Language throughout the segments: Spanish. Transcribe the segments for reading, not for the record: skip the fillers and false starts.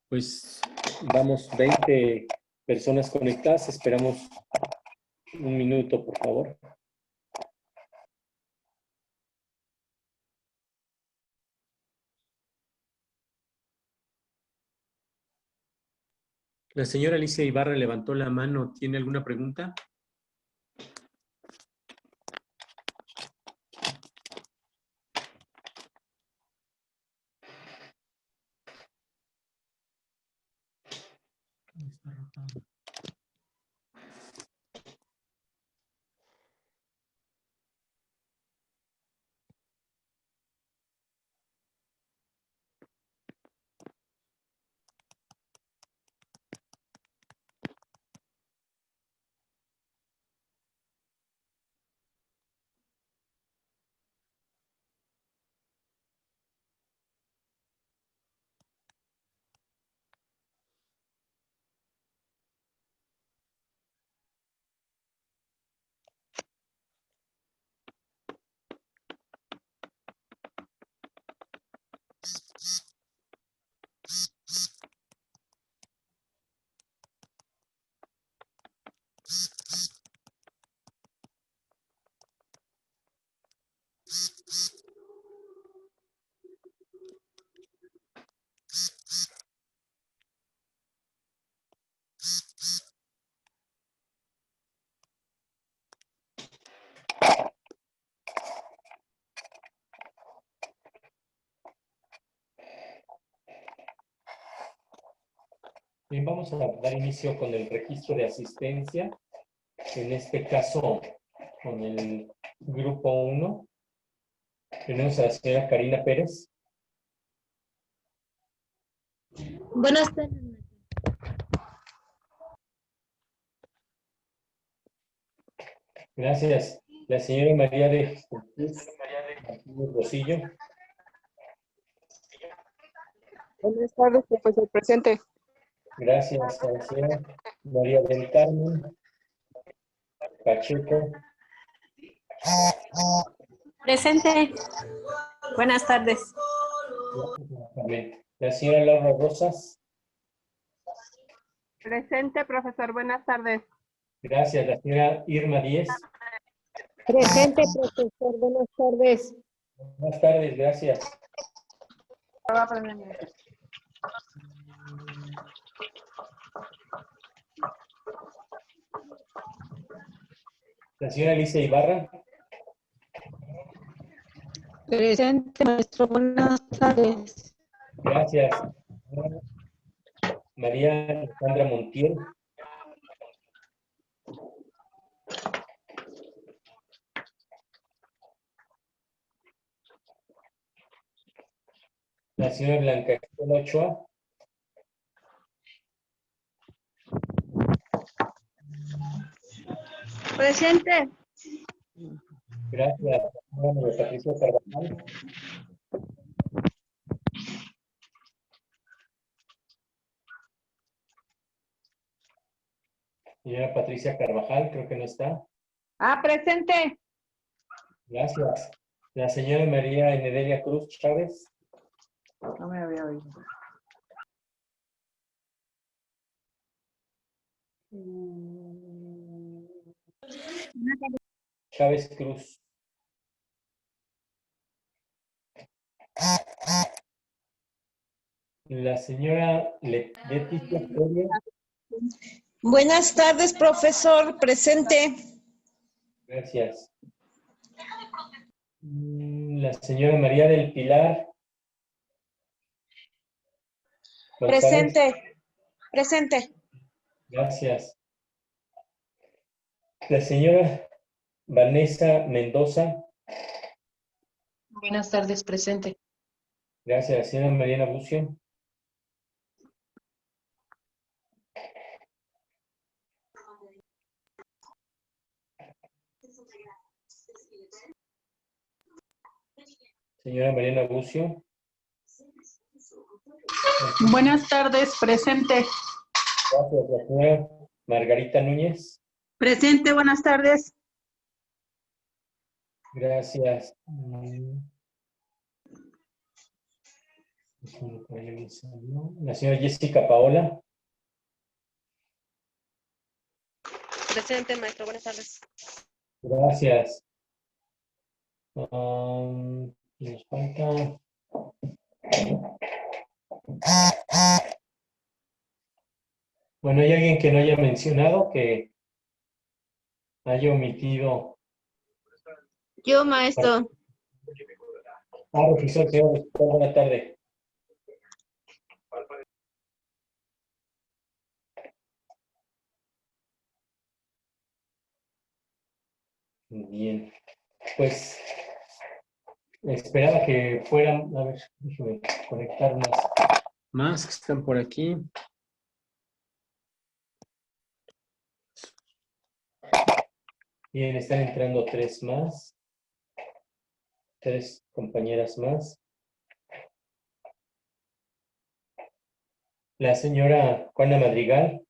Pues vamos, 20 personas conectadas. Esperamos un minuto, por favor. La señora Alicia Ibarra levantó la mano. ¿Tiene alguna pregunta? Está rotando. Bien, vamos a dar inicio con el registro de asistencia. En este caso, con el grupo 1. Tenemos a la señora Karina Pérez. Buenas tardes. Gracias. La señora María de Jesús Martínez Rosillo. Buenas tardes, profesor presente. Gracias a la señora María del Carmen Pacheco. Presente. Buenas tardes. La señora Laura Rosas. Presente, profesor. Buenas tardes. Gracias. La señora Irma Díez. Presente, profesor. Buenas tardes. Buenas tardes. Gracias. La señora Alicia Ibarra. Presente, maestro. Buenas tardes. Gracias. María Alejandra Montiel. La señora Blanca Estela Ochoa. Presente. Gracias. La señora Patricia Carvajal. Señora Patricia Carvajal, creo que no está. Presente. Gracias. La señora María Enedelia Cruz Chávez. No me había oído. Chávez Cruz. La señora Leticia Feria. Buenas tardes, profesor. Presente. Gracias. La señora María del Pilar. González. Presente. Presente. Gracias. La señora Vanessa Mendoza. Buenas tardes, presente. Gracias. La señora Mariana Bucio. Señora Mariana Bucio. Buenas tardes, presente. Gracias. La señora Margarita Núñez. Presente, buenas tardes. Gracias. La señora Jessica Paola. Presente, maestro. Buenas tardes. Gracias. Nos falta. Bueno, ¿hay alguien que no haya mencionado, que haya omitido? Yo, maestro. Profesor, señor, buena tarde. Bien, pues esperaba que fueran, a ver, déjame conectar más que están por aquí. Bien, están entrando 3 más. 3 compañeras más. La señora Juana Madrigal.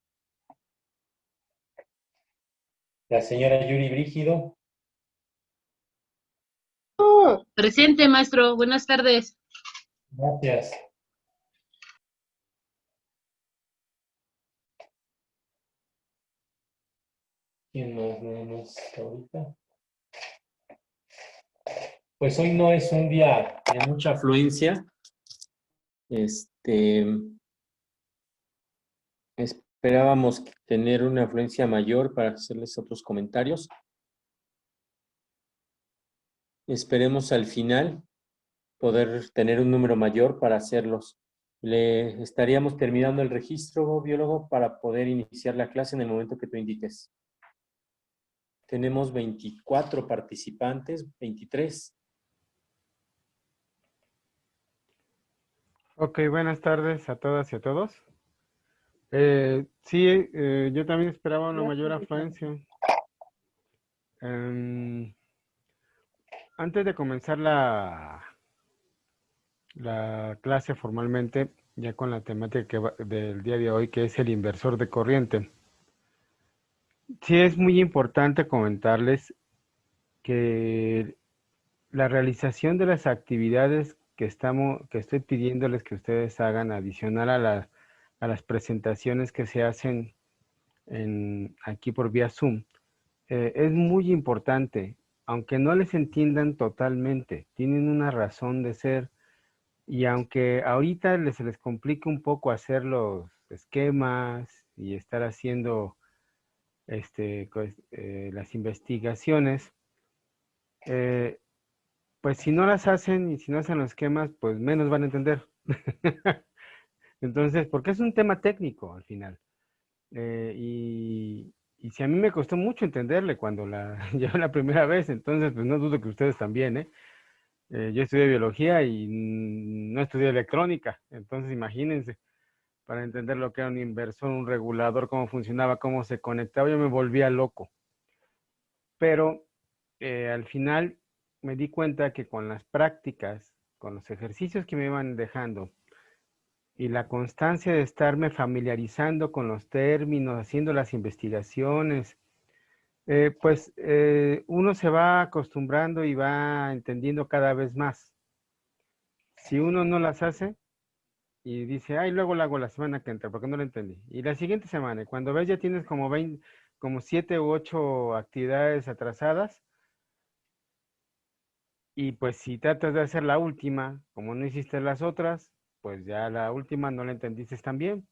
La señora Yuri Brígido. Presente, maestro. Buenas tardes. Gracias. ¿Quién más? Nada más ahorita. Pues hoy no es un día de mucha afluencia. Esperábamos tener una afluencia mayor para hacerles otros comentarios. Esperemos al final poder tener un número mayor para hacerlos. Le estaríamos terminando el registro, biólogo, para poder iniciar la clase en el momento que tú indiques. Tenemos 24 participantes, 23. Ok, buenas tardes a todas y a todos. Yo también esperaba una mayor afluencia. Antes de comenzar la clase formalmente, ya con la temática del día de hoy, que es el inversor de corriente, sí es muy importante comentarles que la realización de las actividades que estoy pidiéndoles que ustedes hagan adicional a las presentaciones que se hacen aquí por vía Zoom, es muy importante, aunque no les entiendan totalmente, tienen una razón de ser, y aunque ahorita se les complique un poco hacer los esquemas y estar haciendo las investigaciones, pues si no las hacen y si no hacen los esquemas, pues menos van a entender. Entonces, porque es un tema técnico al final. Y si a mí me costó mucho entenderle cuando la llevé la primera vez, entonces pues no dudo que ustedes también, ¿eh? Yo estudié biología y no estudié electrónica, entonces imagínense, para entender lo que era un inversor, un regulador, cómo funcionaba, cómo se conectaba, yo me volvía loco. Pero al final me di cuenta que con las prácticas, con los ejercicios que me iban dejando, y la constancia de estarme familiarizando con los términos, haciendo las investigaciones, uno se va acostumbrando y va entendiendo cada vez más. Si uno no las hace y dice, ay, luego la hago la semana que entra, porque no lo entendí. Y la siguiente semana, y cuando ves ya tienes como 7 u 8 actividades atrasadas, y pues si tratas de hacer la última, como no hiciste las otras, pues ya la última no la entendiste tan bien.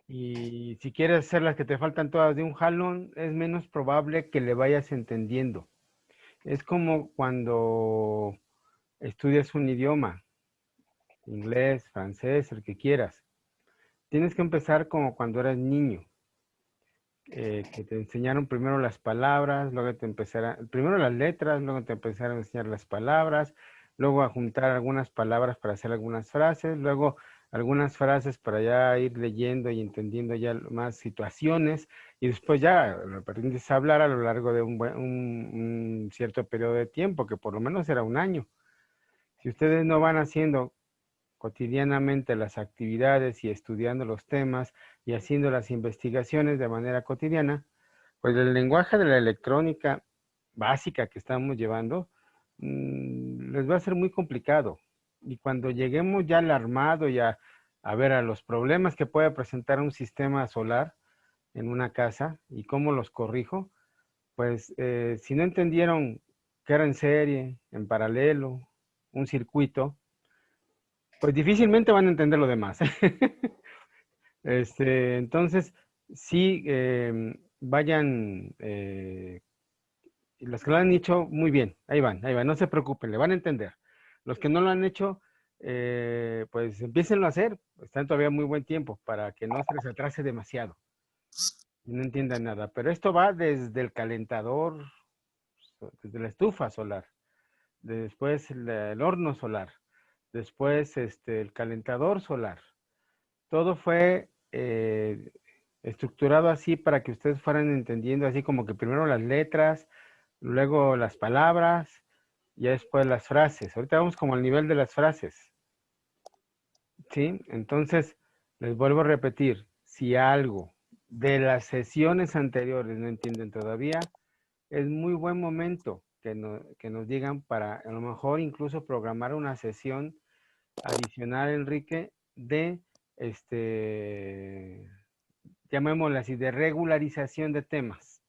Y si quieres hacer las que te faltan todas de un jalón, es menos probable que le vayas entendiendo. Es como cuando estudias un idioma, inglés, francés, el que quieras. Tienes que empezar como cuando eras niño. que te enseñaron primero las palabras, luego primero las letras, luego te empezaron a enseñar las palabras, luego a juntar algunas palabras para hacer algunas frases, luego algunas frases para ya ir leyendo y entendiendo ya más situaciones, y después ya aprendes a hablar a lo largo de un cierto periodo de tiempo, que por lo menos era un año. Si ustedes no van haciendo cotidianamente las actividades y estudiando los temas y haciendo las investigaciones de manera cotidiana, pues el lenguaje de la electrónica básica que estamos llevando les va a ser muy complicado. Y cuando lleguemos ya al armado y a ver a los problemas que puede presentar un sistema solar en una casa y cómo los corrijo, pues si no entendieron que era en serie, en paralelo, un circuito, pues difícilmente van a entender lo demás. Entonces, sí, vayan, los que lo han hecho, muy bien, ahí van, no se preocupen, le van a entender. Los que no lo han hecho, pues empiecenlo a hacer, están todavía muy buen tiempo para que no se les atrase demasiado y no entiendan nada. Pero esto va desde el calentador, desde la estufa solar, después el horno solar, después el calentador solar. Todo fue estructurado así para que ustedes fueran entendiendo, así como que primero las letras, luego las palabras, y después las frases. Ahorita vamos como al nivel de las frases. ¿Sí? Entonces, les vuelvo a repetir, si algo de las sesiones anteriores no entienden todavía, es muy buen momento que nos digan para a lo mejor incluso programar una sesión adicional, Enrique, de llamémosle así, de regularización de temas.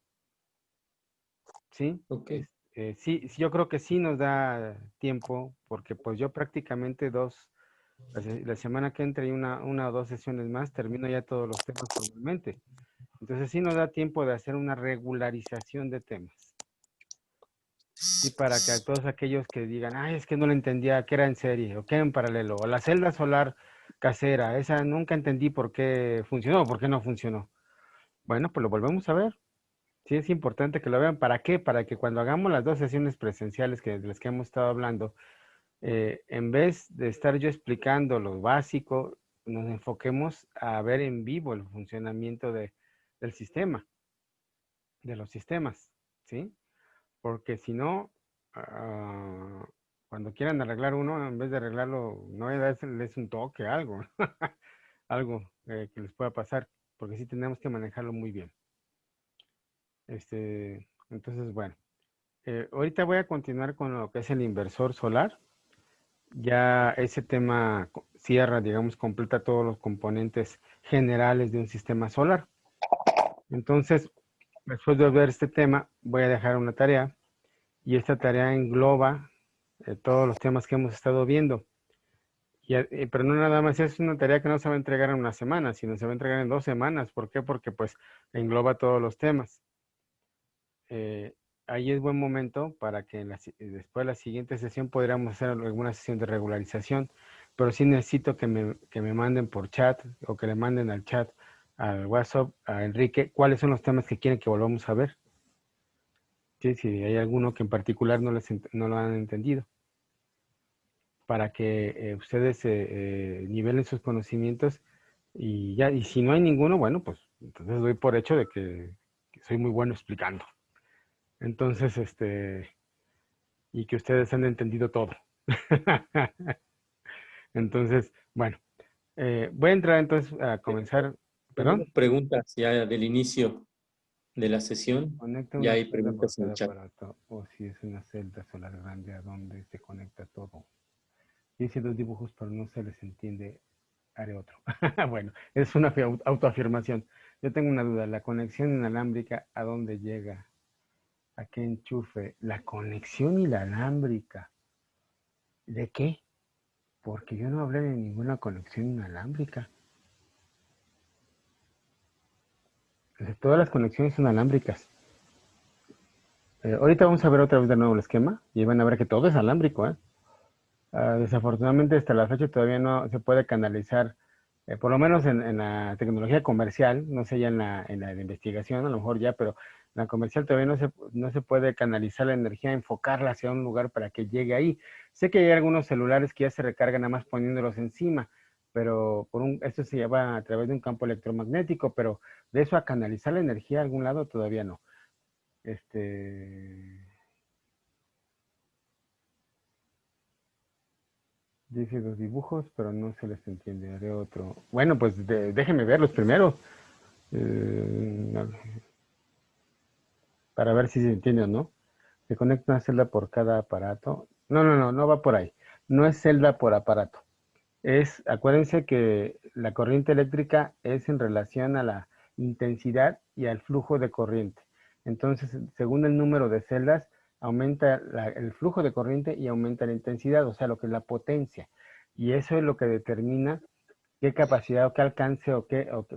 ¿Sí? Ok. Sí, yo creo que sí nos da tiempo, porque pues yo prácticamente la semana que entra y una o dos sesiones más, termino ya todos los temas formalmente. Entonces sí nos da tiempo de hacer una regularización de temas. Y para que a todos aquellos que digan, ay, es que no lo entendía, que era en serie, o que era en paralelo, o la celda solar casera, esa nunca entendí por qué funcionó o por qué no funcionó. Bueno, pues lo volvemos a ver. Sí, es importante que lo vean. ¿Para qué? Para que cuando hagamos las dos sesiones presenciales de las que hemos estado hablando, en vez de estar yo explicando lo básico, nos enfoquemos a ver en vivo el funcionamiento del sistema, de los sistemas, ¿sí? Porque si no, cuando quieran arreglar uno, en vez de arreglarlo, no darles un toque, algo, algo que les pueda pasar, porque sí tenemos que manejarlo muy bien. Entonces, bueno, ahorita voy a continuar con lo que es el inversor solar. Ya ese tema cierra, digamos, completa todos los componentes generales de un sistema solar. Entonces, después de ver este tema, voy a dejar una tarea, y esta tarea engloba todos los temas que hemos estado viendo. Pero no nada más, es una tarea que no se va a entregar en una semana, sino se va a entregar en 2 semanas. ¿Por qué? Porque pues engloba todos los temas. Ahí es buen momento para que después de la siguiente sesión podríamos hacer alguna sesión de regularización, pero sí necesito que me manden por chat o que le manden al chat, al WhatsApp, a Enrique, cuáles son los temas que quieren que volvamos a ver. ¿Sí? Si hay alguno que en particular no lo han entendido, para que ustedes nivelen sus conocimientos y si no hay ninguno, bueno, pues entonces doy por hecho de que soy muy bueno explicando. Entonces, y que ustedes han entendido todo. Entonces, bueno, voy a entrar entonces a comenzar. ¿Perdón? Preguntas ya del inicio de la sesión. Conecta Ya una hay celda preguntas por en el cada chat. aparato, o si es una celda solar grande, a dónde se conecta todo. Dice los dibujos, pero no se les entiende. Haré otro. Bueno, es una autoafirmación. Yo tengo una duda. ¿La conexión inalámbrica a dónde llega? ¿A qué enchufe? La conexión inalámbrica. ¿De qué? Porque yo no hablé de ninguna conexión inalámbrica. De todas las conexiones inalámbricas. Ahorita vamos a ver otra vez de nuevo el esquema y van a ver que todo es alámbrico, ¿eh? Desafortunadamente hasta la fecha todavía no se puede canalizar Por lo menos en la tecnología comercial, no sé ya en la de investigación, a lo mejor ya, pero en la comercial todavía no se puede canalizar la energía, enfocarla hacia un lugar para que llegue ahí. Sé que hay algunos celulares que ya se recargan nada más poniéndolos encima, pero esto se lleva a través de un campo electromagnético, pero de eso a canalizar la energía a algún lado todavía no. Dice los dibujos, pero no se les entiende. Haré otro. Bueno, pues déjenme verlos primero. No, para ver si se entiende o no. Se conecta una celda por cada aparato. No va por ahí. No es celda por aparato. Acuérdense que la corriente eléctrica es en relación a la intensidad y al flujo de corriente. Entonces, según el número de celdas, aumenta el flujo de corriente y aumenta la intensidad, o sea, lo que es la potencia. Y eso es lo que determina qué capacidad o qué alcance o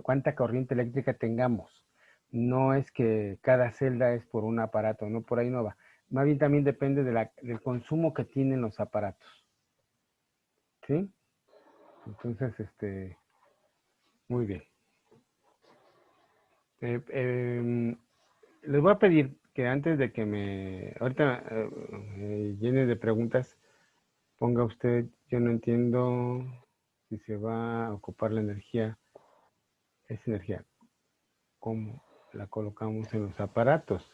cuánta corriente eléctrica tengamos. No es que cada celda es por un aparato, no, por ahí no va. Más bien también depende del consumo que tienen los aparatos. ¿Sí? Entonces, muy bien. Les voy a pedir que antes de que ahorita llene de preguntas, ponga usted, yo no entiendo si se va a ocupar la energía, esa energía, ¿cómo la colocamos en los aparatos?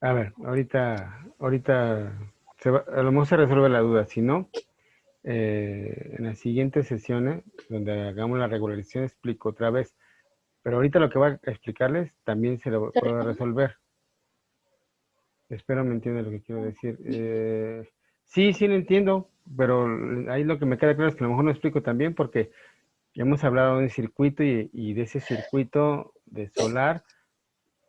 A ver, ahorita a lo mejor se resuelve la duda, si no, en las siguientes sesiones, donde hagamos la regularización, explico otra vez. Pero ahorita lo que voy a explicarles también se lo puedo resolver. Espero me entiendan lo que quiero decir. Sí lo entiendo, pero ahí lo que me queda claro es que a lo mejor no explico también porque hemos hablado de un circuito y de ese circuito de solar,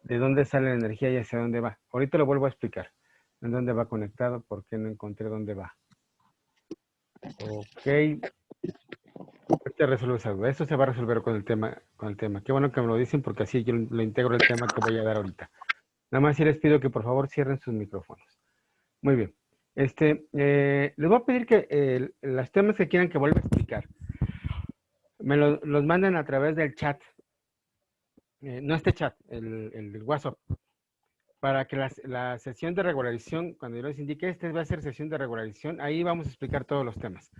de dónde sale la energía y hacia dónde va. Ahorita lo vuelvo a explicar. En dónde va conectado, por qué no encontré dónde va. Ok. Ahorita resuelvo esa duda. Esto se va a resolver con el tema. Qué bueno que me lo dicen porque así yo lo integro el tema que voy a dar ahorita. Nada más sí les pido que por favor cierren sus micrófonos. Muy bien. Les voy a pedir que los temas que quieran que vuelva a explicar, me los manden a través del chat. No este chat, el WhatsApp. Para que la sesión de regularización, cuando yo les indique, va a ser sesión de regularización, ahí vamos a explicar todos los temas.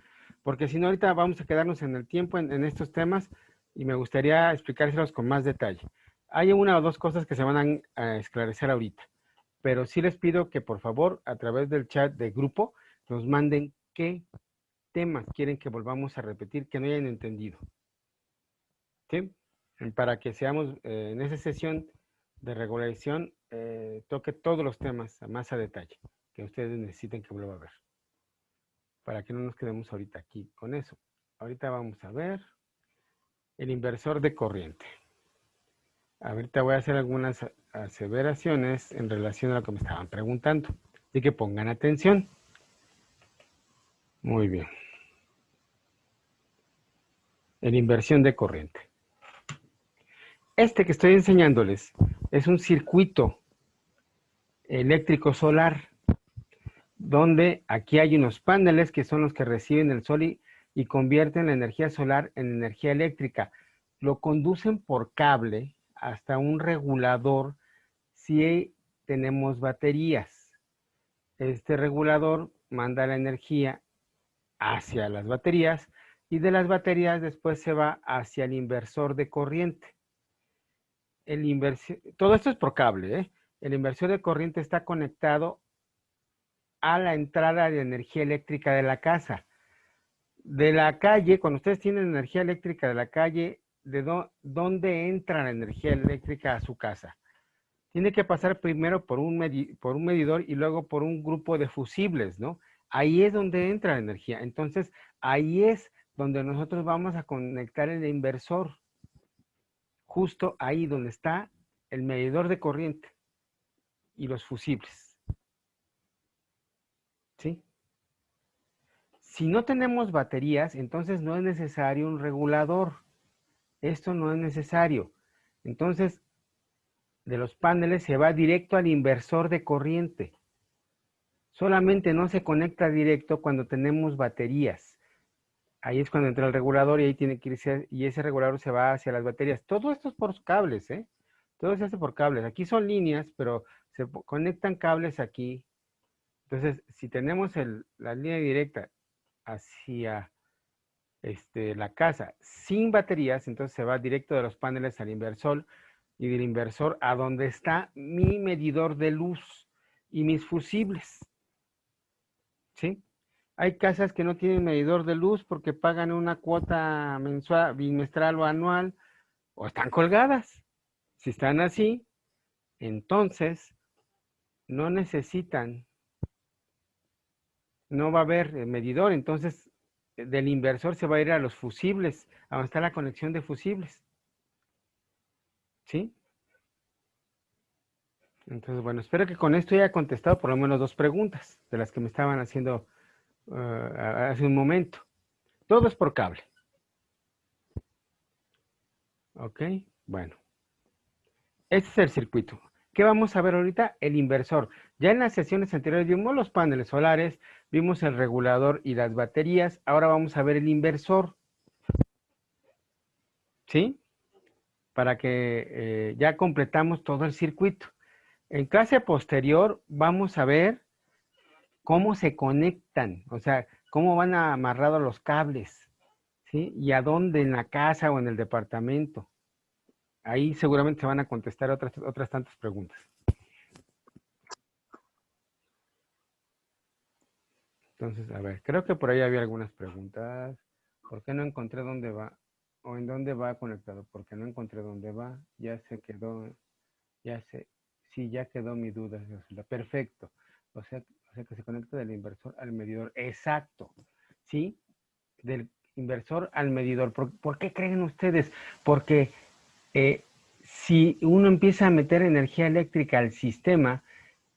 Porque si no, ahorita vamos a quedarnos en el tiempo en estos temas y me gustaría explicárselos con más detalle. Hay una o dos cosas que se van a esclarecer ahorita, pero sí les pido que por favor, a través del chat de grupo, nos manden qué temas quieren que volvamos a repetir que no hayan entendido. ¿Sí? Para que seamos en esa sesión de regularización, toque todos los temas más a detalle que ustedes necesiten que vuelva a ver. Para que no nos quedemos ahorita aquí con eso. Ahorita vamos a ver el inversor de corriente. Ahorita voy a hacer algunas aseveraciones en relación a lo que me estaban preguntando. Así que pongan atención. Muy bien. El inversión de corriente. Este que estoy enseñándoles es un circuito eléctrico solar, donde aquí hay unos paneles que son los que reciben el sol y convierten la energía solar en energía eléctrica. Lo conducen por cable hasta un regulador si tenemos baterías. Este regulador manda la energía hacia las baterías y de las baterías después se va hacia el inversor de corriente. Todo esto es por cable, ¿eh? El inversor de corriente está conectado a la entrada de energía eléctrica de la casa. De la calle, cuando ustedes tienen energía eléctrica de la calle, ¿dónde entra la energía eléctrica a su casa? Tiene que pasar primero por un medidor y luego por un grupo de fusibles, ¿no? Ahí es donde entra la energía. Entonces, ahí es donde nosotros vamos a conectar el inversor. Justo ahí donde está el medidor de corriente y los fusibles. ¿Sí? Si no tenemos baterías, entonces no es necesario un regulador. Esto no es necesario. Entonces, de los paneles se va directo al inversor de corriente. Solamente no se conecta directo cuando tenemos baterías. Ahí es cuando entra el regulador y ahí tiene que irse, y ese regulador se va hacia las baterías. Todo esto es por cables, ¿eh? Todo se hace por cables. Aquí son líneas, pero se conectan cables aquí. Entonces, si tenemos la línea directa hacia la casa sin baterías, entonces se va directo de los paneles al inversor y del inversor a donde está mi medidor de luz y mis fusibles. ¿Sí? Hay casas que no tienen medidor de luz porque pagan una cuota mensual, bimestral o anual, o están colgadas. Si están así, entonces no necesitan, no va a haber medidor, entonces del inversor se va a ir a los fusibles, a donde está la conexión de fusibles. ¿Sí? Entonces, bueno, espero que con esto haya contestado por lo menos 2 preguntas de las que me estaban haciendo hace un momento. Todo es por cable. Ok, bueno. Este es el circuito. ¿Qué vamos a ver ahorita? El inversor. Ya en las sesiones anteriores vimos los paneles solares, vimos el regulador y las baterías. Ahora vamos a ver el inversor. ¿Sí? Para que ya completamos todo el circuito. En clase posterior vamos a ver cómo se conectan, o sea, cómo van amarrados los cables, ¿sí? Y a dónde, en la casa o en el departamento. Ahí seguramente se van a contestar otras tantas preguntas. Entonces, a ver, creo que por ahí había algunas preguntas. ¿Por qué no encontré dónde va? ¿O en dónde va conectado? Porque no encontré dónde va. Ya se quedó, ya sé. Sí, ya quedó mi duda. Perfecto. O sea que se conecta del inversor al medidor. Exacto. ¿Sí? Del inversor al medidor. ¿Por qué creen ustedes? Porque si uno empieza a meter energía eléctrica al sistema,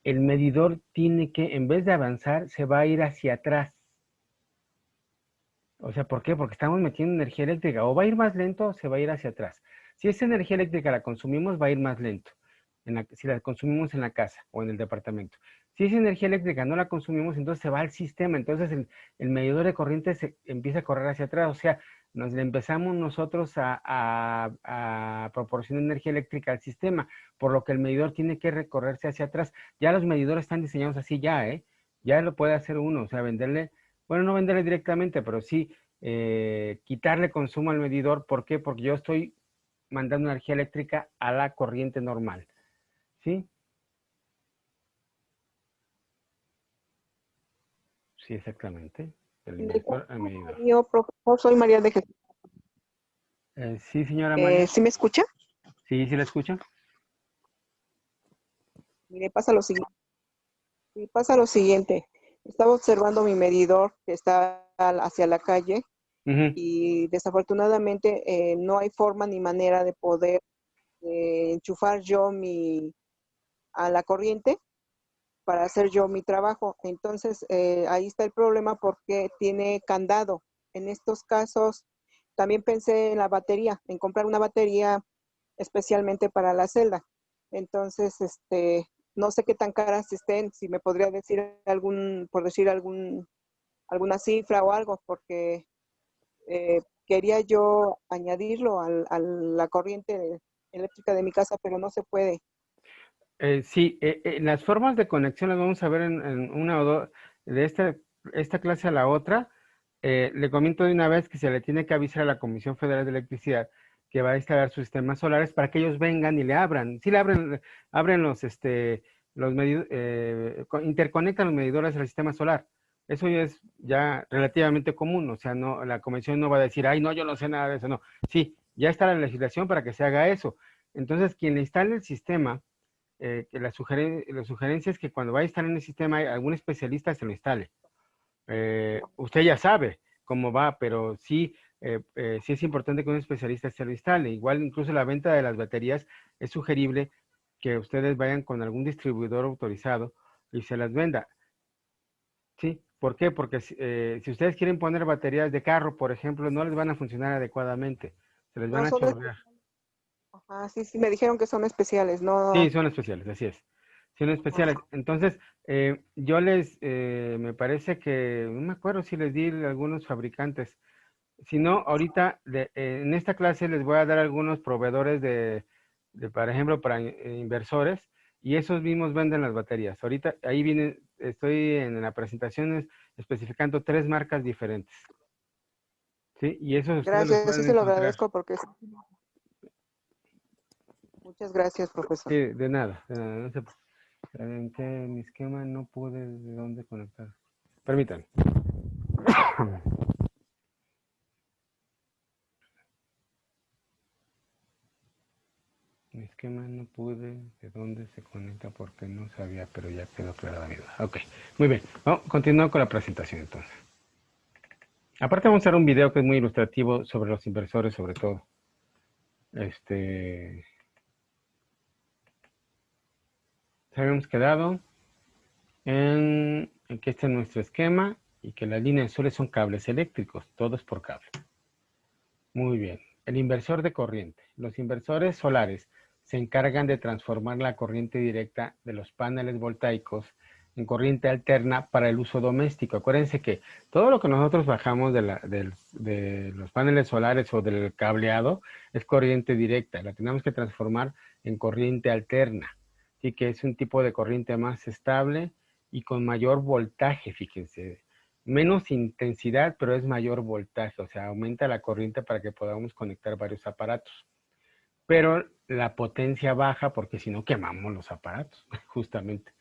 el medidor tiene que, en vez de avanzar, se va a ir hacia atrás. O sea, ¿por qué? Porque estamos metiendo energía eléctrica. O va a ir más lento o se va a ir hacia atrás. Si esa energía eléctrica la consumimos, va a ir más lento. Si la consumimos en la casa o en el departamento. Si esa energía eléctrica no la consumimos, entonces se va al sistema. Entonces el medidor de corriente se empieza a correr hacia atrás. O sea, nos empezamos nosotros a proporcionar energía eléctrica al sistema, por lo que el medidor tiene que recorrerse hacia atrás. Ya los medidores están diseñados así ya, ¿eh? Ya lo puede hacer uno, o sea, venderle, bueno, no venderle directamente, pero sí quitarle consumo al medidor. ¿Por qué? Porque yo estoy mandando energía eléctrica a la corriente normal. ¿Sí? Sí, exactamente. Del inversor al medidor. Yo, profesor, soy María de Jesús. Sí, señora María. ¿Sí me escucha? Sí, sí la escucho. Mire, pasa lo siguiente. Estaba observando mi medidor que está hacia la calle y desafortunadamente no hay forma ni manera de poder enchufar yo a la corriente para hacer yo mi trabajo. Entonces, ahí está el problema porque tiene candado. En estos casos, también pensé en la batería, en comprar una batería especialmente para la celda. Entonces, no sé qué tan caras estén, si me podría decir alguna cifra o algo, porque quería yo añadirlo a la corriente eléctrica de mi casa, pero no se puede. Sí, las formas de conexión las vamos a ver en una o dos, de esta clase a la otra. Le comento de una vez que se le tiene que avisar a la Comisión Federal de Electricidad que va a instalar sus sistemas solares para que ellos vengan y le abran. Sí, le abren interconectan los medidores al sistema solar. Eso ya es ya relativamente común, o sea, no, la Comisión no va a decir, ay, no, yo no sé nada de eso, no. Sí, ya está la legislación para que se haga eso. Entonces, quien le instale el sistema, que la sugerencia es que cuando vaya a instalar en el sistema, algún especialista se lo instale. Usted ya sabe cómo va, pero sí, sí es importante que un especialista se lo instale. Igual incluso la venta de las baterías es sugerible que ustedes vayan con algún distribuidor autorizado y se las venda. ¿Sí? ¿Por qué? Porque si ustedes quieren poner baterías de carro, por ejemplo, no les van a funcionar adecuadamente. Se les van a chorrear. Ajá, sí, me dijeron que son especiales, no. Sí, son especiales, así es. Son especiales. Entonces, yo me parece que, no me acuerdo si les di algunos fabricantes. Si no, ahorita en esta clase les voy a dar algunos proveedores por ejemplo, para inversores, y esos mismos venden las baterías. Ahorita ahí viene, estoy en la presentación especificando 3 marcas diferentes. ¿Sí? Y eso ustedes los Gracias, sí pueden se lo encontrar. agradezco porque... Muchas gracias, profesor. Sí, de nada. No sé, en qué mi esquema no pude de dónde conectar. Permítanme. Mi esquema no pude de dónde se conecta porque no sabía, pero ya quedó clara la duda. Ok, muy bien. Continúo con la presentación entonces. Aparte vamos a hacer un video que es muy ilustrativo sobre los inversores sobre todo. Habíamos quedado en que este es nuestro esquema y que las líneas azules son cables eléctricos, todos por cable. Muy bien. El inversor de corriente. Los inversores solares se encargan de transformar la corriente directa de los paneles voltaicos en corriente alterna para el uso doméstico. Acuérdense que todo lo que nosotros bajamos de los paneles solares o del cableado es corriente directa. La tenemos que transformar en corriente alterna. Así que es un tipo de corriente más estable y con mayor voltaje, fíjense. Menos intensidad, pero es mayor voltaje. O sea, aumenta la corriente para que podamos conectar varios aparatos. Pero la potencia baja porque si no quemamos los aparatos, justamente.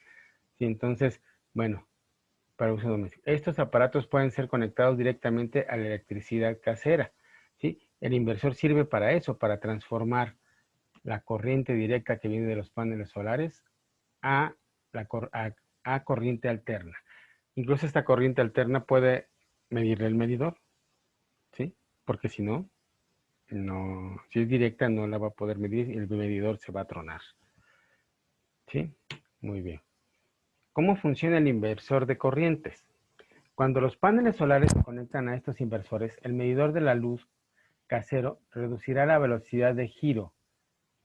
Sí, entonces, bueno, para uso doméstico. Estos aparatos pueden ser conectados directamente a la electricidad casera. ¿Sí? El inversor sirve para eso, para transformar la corriente directa que viene de los paneles solares a corriente alterna. Incluso esta corriente alterna puede medirle el medidor, ¿sí? Porque si no, si es directa no la va a poder medir y el medidor se va a tronar. ¿Sí? Muy bien. ¿Cómo funciona el inversor de corrientes? Cuando los paneles solares se conectan a estos inversores, el medidor de la luz casero reducirá la velocidad de giro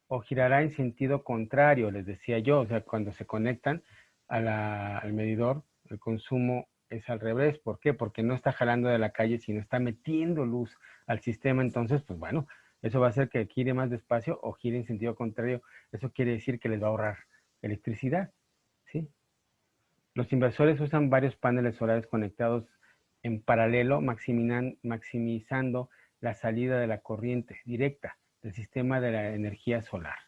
o girará en sentido contrario, les decía yo. O sea, cuando se conectan al medidor, el consumo es al revés. ¿Por qué? Porque no está jalando de la calle, sino está metiendo luz al sistema. Entonces, pues bueno, eso va a hacer que gire más despacio o gire en sentido contrario. Eso quiere decir que les va a ahorrar electricidad, ¿sí? Los inversores usan varios paneles solares conectados en paralelo, maximizando la salida de la corriente directa del sistema de la energía solar.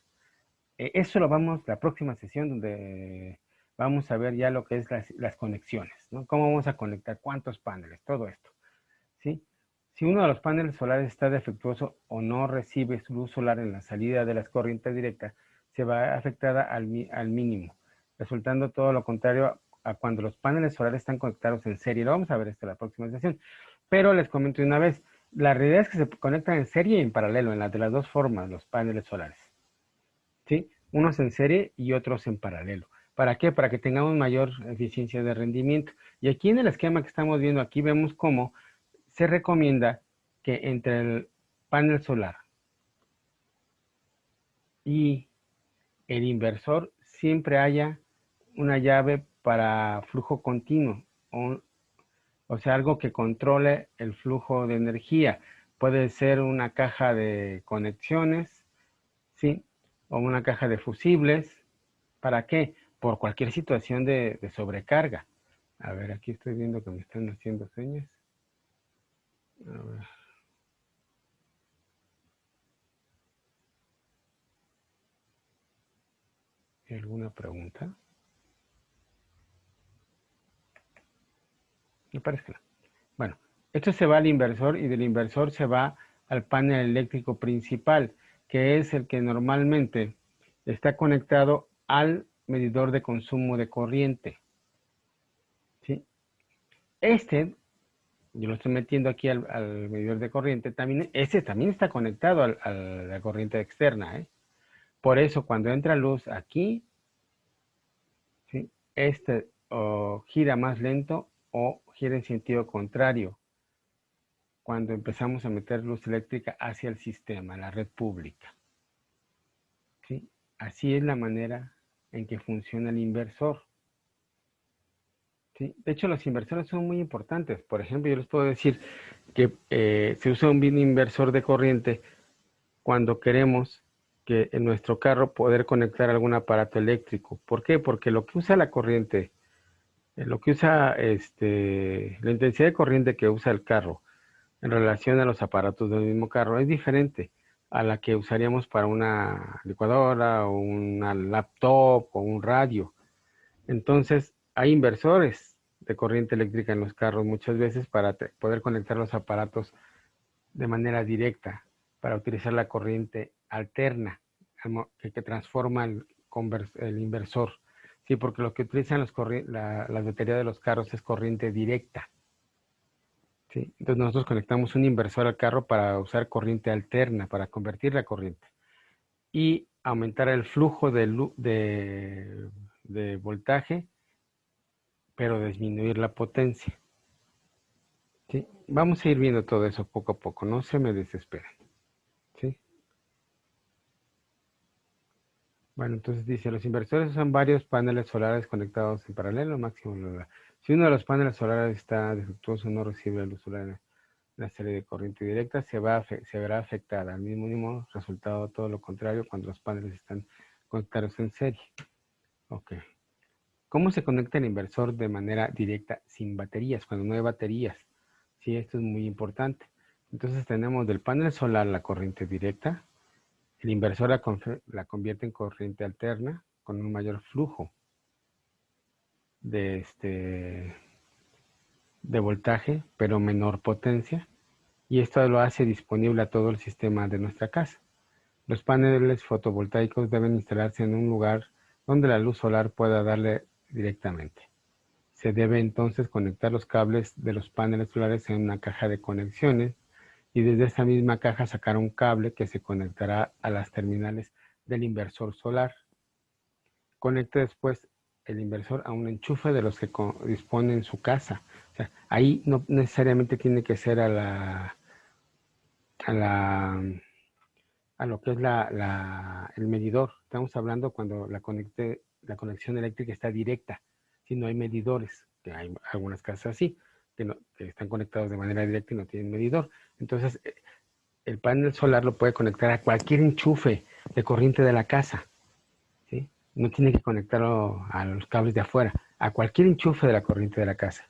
Eso lo la próxima sesión donde vamos a ver ya lo que es las conexiones, ¿no? Cómo vamos a conectar, cuántos paneles, todo esto, ¿sí? Si uno de los paneles solares está defectuoso o no recibe luz solar en la salida de las corrientes directas, se va afectada al mínimo, resultando todo lo contrario a cuando los paneles solares están conectados en serie. Lo vamos a ver esto en la próxima sesión. Pero les comento una vez, la realidad es que se conectan en serie y en paralelo, de las dos formas, los paneles solares. ¿Sí? Unos en serie y otros en paralelo. ¿Para qué? Para que tengamos mayor eficiencia de rendimiento. Y aquí en el esquema que estamos viendo aquí vemos cómo se recomienda que entre el panel solar y el inversor siempre haya una llave para flujo continuo, o sea, algo que controle el flujo de energía. Puede ser una caja de conexiones, ¿sí? O una caja de fusibles. ¿Para qué? Por cualquier situación de sobrecarga. A ver, aquí estoy viendo que me están haciendo señas. A ver. ¿Hay alguna pregunta? Me parece que no. Bueno, esto se va al inversor y del inversor se va al panel eléctrico principal, que es el que normalmente está conectado al medidor de consumo de corriente. ¿Sí? Yo lo estoy metiendo aquí al medidor de corriente, también está conectado a la corriente externa, ¿eh? Por eso cuando entra luz aquí, ¿sí? O gira más lento o gira en sentido contrario cuando empezamos a meter luz eléctrica hacia el sistema, la red pública. ¿Sí? Así es la manera en que funciona el inversor. ¿Sí? De hecho, los inversores son muy importantes. Por ejemplo, yo les puedo decir que se usa un bin inversor de corriente cuando queremos que en nuestro carro poder conectar algún aparato eléctrico. ¿Por qué? Porque lo que usa la corriente, lo que usa la intensidad de corriente que usa el carro en relación a los aparatos del mismo carro es diferente a la que usaríamos para una licuadora o una laptop o un radio. Entonces, hay inversores de corriente eléctrica en los carros muchas veces para poder conectar los aparatos de manera directa, para utilizar la corriente alterna que transforma el inversor. Sí, porque lo que utilizan las baterías de los carros es corriente directa. ¿Sí? Entonces nosotros conectamos un inversor al carro para usar corriente alterna, para convertir la corriente y aumentar el flujo de voltaje, pero disminuir la potencia. ¿Sí? Vamos a ir viendo todo eso poco a poco, no se me desesperen. ¿Sí? Bueno, entonces dice, los inversores usan varios paneles solares conectados en paralelo, máximo. Si uno de los paneles solares está defectuoso, no recibe la luz solar en la serie de corriente directa, se verá afectada. Al mismo resultado, todo lo contrario, cuando los paneles están conectados en serie. Ok. ¿Cómo se conecta el inversor de manera directa sin baterías, cuando no hay baterías? Sí, esto es muy importante. Entonces tenemos del panel solar la corriente directa, el inversor la convierte en corriente alterna con un mayor flujo de voltaje, pero menor potencia, y esto lo hace disponible a todo el sistema de nuestra casa. Los paneles fotovoltaicos deben instalarse en un lugar donde la luz solar pueda darle directamente. Se debe entonces conectar los cables de los paneles solares en una caja de conexiones y desde esa misma caja sacar un cable que se conectará a las terminales del inversor solar. Conecte después el inversor a un enchufe de los que dispone en su casa. O sea, ahí no necesariamente tiene que ser a lo que es el medidor. Estamos hablando cuando la conexión eléctrica está directa. Si no hay medidores, que hay algunas casas así, que están conectados de manera directa y no tienen medidor. Entonces, el panel solar lo puede conectar a cualquier enchufe de corriente de la casa. ¿Sí? No tiene que conectarlo a los cables de afuera, a cualquier enchufe de la corriente de la casa.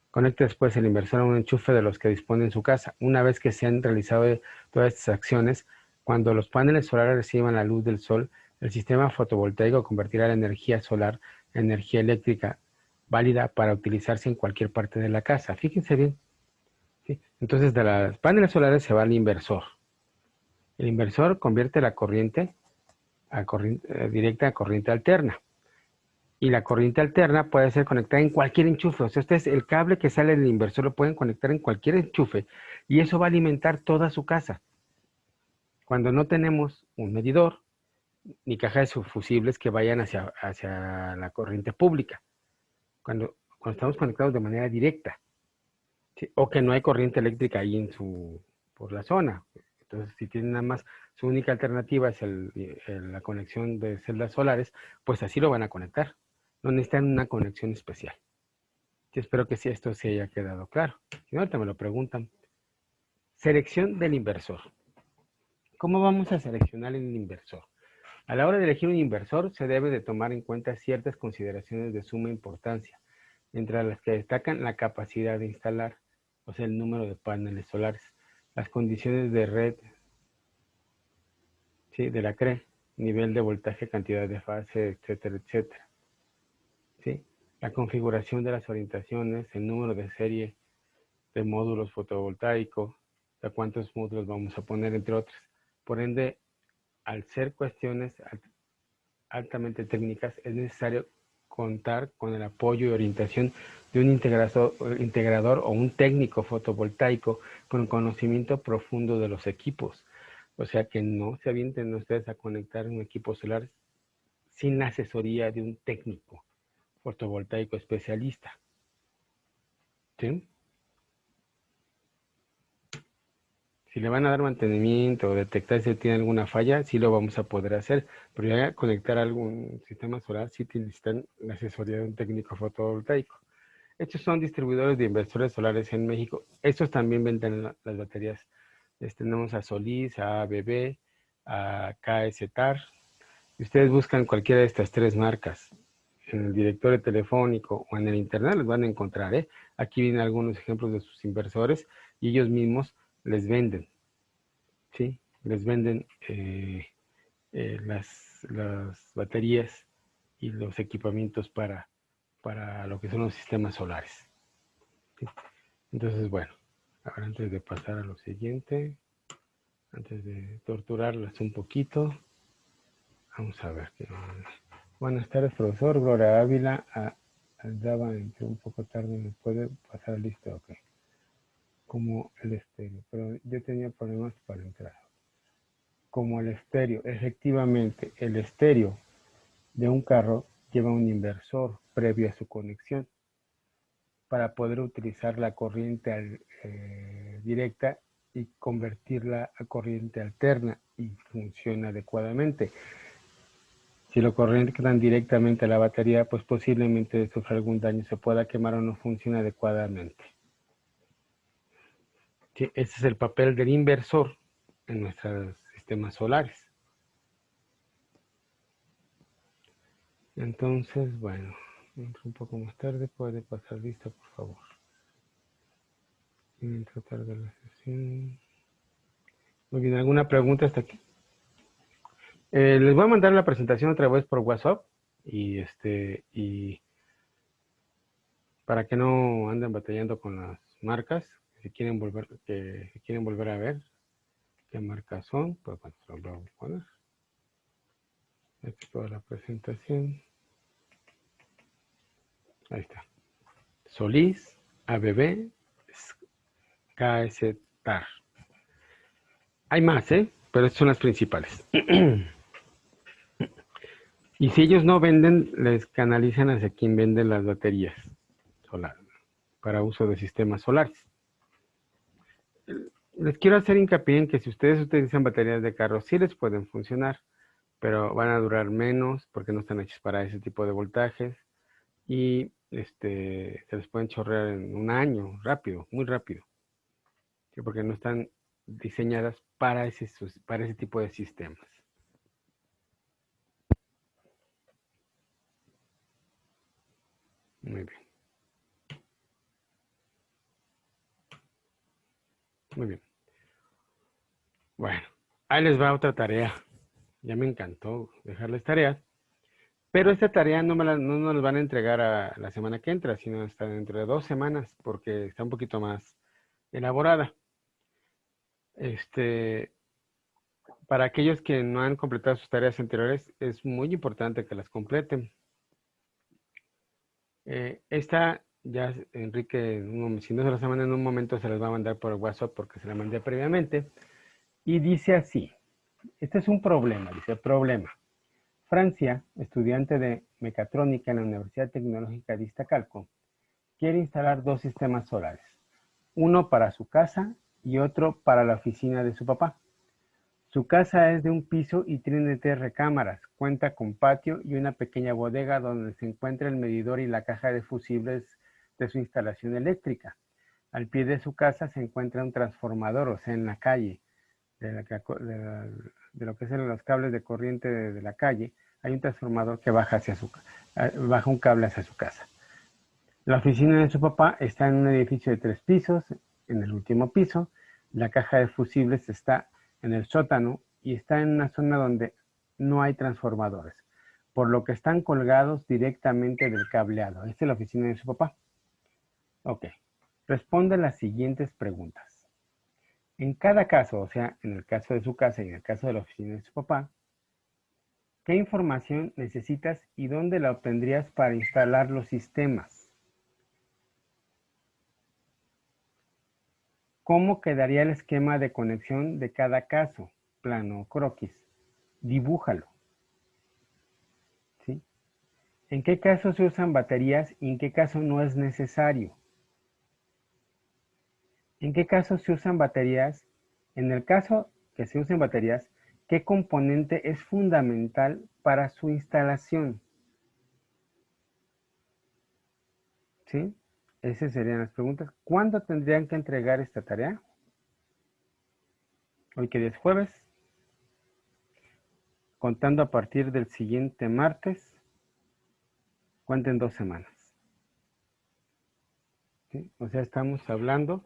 Conecte después el inversor a un enchufe de los que dispone en su casa. Una vez que se han realizado todas estas acciones, cuando los paneles solares reciban la luz del sol, el sistema fotovoltaico convertirá la energía solar en energía eléctrica válida para utilizarse en cualquier parte de la casa. Fíjense bien. ¿Sí? Entonces, de los paneles solares se va al inversor. El inversor convierte la corriente directa a corriente alterna. Y la corriente alterna puede ser conectada en cualquier enchufe. O sea, el cable que sale del inversor lo pueden conectar en cualquier enchufe y eso va a alimentar toda su casa. Cuando no tenemos un medidor ni cajas de fusibles que vayan hacia la corriente pública. Cuando estamos conectados de manera directa. ¿Sí? O que no hay corriente eléctrica ahí por la zona. Entonces, si tienen nada más, su única alternativa es la conexión de celdas solares, pues así lo van a conectar. No necesitan una conexión especial. Yo espero que sí, esto se haya quedado claro. Si no, ahorita me lo preguntan. Selección del inversor. ¿Cómo vamos a seleccionar el inversor? A la hora de elegir un inversor, se debe de tomar en cuenta ciertas consideraciones de suma importancia, entre las que destacan la capacidad de instalar, o sea, el número de paneles solares, las condiciones de red, ¿sí? De la CRE, nivel de voltaje, cantidad de fase, etcétera, etcétera. ¿Sí? La configuración de las orientaciones, el número de serie de módulos fotovoltaicos, de cuántos módulos vamos a poner, entre otros. Por ende, al ser cuestiones altamente técnicas, es necesario contar con el apoyo y orientación de un integrador o un técnico fotovoltaico con conocimiento profundo de los equipos. O sea, que no se avienten ustedes a conectar un equipo solar sin la asesoría de un técnico fotovoltaico especialista. ¿Sí? Si le van a dar mantenimiento o detectar si tiene alguna falla, sí lo vamos a poder hacer. Pero ya conectar algún sistema solar, sí necesitan la asesoría de un técnico fotovoltaico. Estos son distribuidores de inversores solares en México. Estos también venden las baterías. Tenemos a Solís, a ABB, a KSTAR. Si ustedes buscan cualquiera de estas tres marcas en el directorio telefónico o en el internet, los van a encontrar, ¿eh? Aquí vienen algunos ejemplos de sus inversores y ellos mismos les venden, ¿sí? Les venden las baterías y los equipamientos para lo que son los sistemas solares, ¿sí? Entonces, bueno, ahora antes de pasar a lo siguiente, antes de torturarlas un poquito, vamos a ver. Buenas tardes, profesor. Gloria Ávila. Andaba entré un poco tarde, ¿me puede pasar el listo? Ok. Como el estéreo, pero yo tenía problemas para entrar. Como el estéreo, efectivamente, el estéreo de un carro lleva un inversor previo a su conexión para poder utilizar la corriente directa y convertirla a corriente alterna y funciona adecuadamente. Si lo conectan directamente a la batería, pues posiblemente sufra algún daño, se pueda quemar o no funcione adecuadamente. Sí, ese es el papel del inversor en nuestros sistemas solares. Entonces, bueno, un poco más tarde, puede pasar lista, por favor. Voy a tratar de la sesión. Muy bien, ¿alguna pregunta hasta aquí? Les voy a mandar la presentación otra vez por WhatsApp y para que no anden batallando con las marcas, si quieren volver a ver qué marcas son, pues bueno, se lo voy a poner. Esta es toda la presentación. Ahí está. Solís, ABB, KSTAR. Hay más, pero estas son las principales. Y si ellos no venden, les canalizan hacia quien vende las baterías solares para uso de sistemas solares. Les quiero hacer hincapié en que si ustedes utilizan baterías de carro, sí les pueden funcionar, pero van a durar menos porque no están hechas para ese tipo de voltajes y se les pueden chorrear en un año, rápido, muy rápido, ¿sí? Porque no están diseñadas para ese tipo de sistemas. Muy bien. Muy bien. Bueno, ahí les va otra tarea. Ya me encantó dejarles tareas. Pero esta tarea no nos la van a entregar a la semana que entra, sino hasta dentro de 2 semanas, porque está un poquito más elaborada. Para aquellos que no han completado sus tareas anteriores, es muy importante que las completen. Esta ya Enrique, si no se las manda en un momento, se las va a mandar por WhatsApp porque se la mandé previamente. Y dice así, este es un problema, dice problema. Francia, estudiante de mecatrónica en la Universidad Tecnológica de Iztacalco, quiere instalar 2 sistemas solares, uno para su casa y otro para la oficina de su papá. Su casa es de un piso y tiene 3 recámaras, cuenta con patio y una pequeña bodega donde se encuentra el medidor y la caja de fusibles de su instalación eléctrica. Al pie de su casa se encuentra un transformador, o sea, en la calle, de lo que son los cables de corriente de la calle, hay un transformador que baja un cable hacia su casa. La oficina de su papá está en un edificio de 3 pisos, en el último piso. La caja de fusibles está en el sótano y está en una zona donde no hay transformadores, por lo que están colgados directamente del cableado. Esta es la oficina de su papá. Ok. Responde las siguientes preguntas. En cada caso, o sea, en el caso de su casa y en el caso de la oficina de su papá, ¿qué información necesitas y dónde la obtendrías para instalar los sistemas? ¿Cómo quedaría el esquema de conexión de cada caso? Plano o croquis. Dibújalo. ¿Sí? ¿En qué caso se usan baterías y en qué caso no es necesario? ¿En qué caso se usan baterías En el caso que se usen baterías, ¿qué componente es fundamental para su instalación? ¿Sí? Esas serían las preguntas. ¿Cuándo tendrían que entregar esta tarea? Hoy que día es jueves. Contando a partir del siguiente martes. Cuenten 2 semanas. ¿Sí? O sea, estamos hablando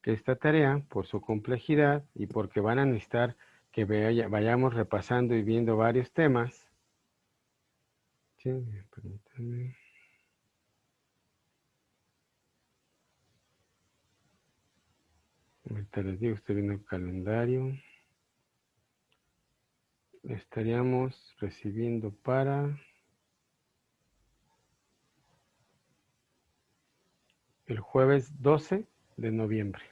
que esta tarea, por su complejidad y porque van a necesitar que vayamos repasando y viendo varios temas. Sí, permítanme. Ahorita les digo, estoy viendo el calendario. Estaríamos recibiendo para el jueves 12 de noviembre.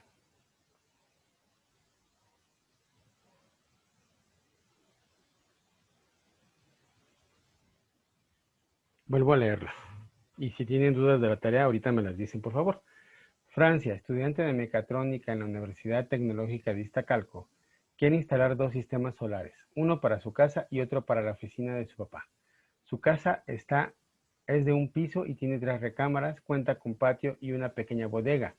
Vuelvo a leerla. Y si tienen dudas de la tarea, ahorita me las dicen, por favor. Francia, estudiante de mecatrónica en la Universidad Tecnológica de Iztacalco, quiere instalar 2 sistemas solares, uno para su casa y otro para la oficina de su papá. Su casa es de un piso y tiene 3 recámaras, cuenta con patio y una pequeña bodega,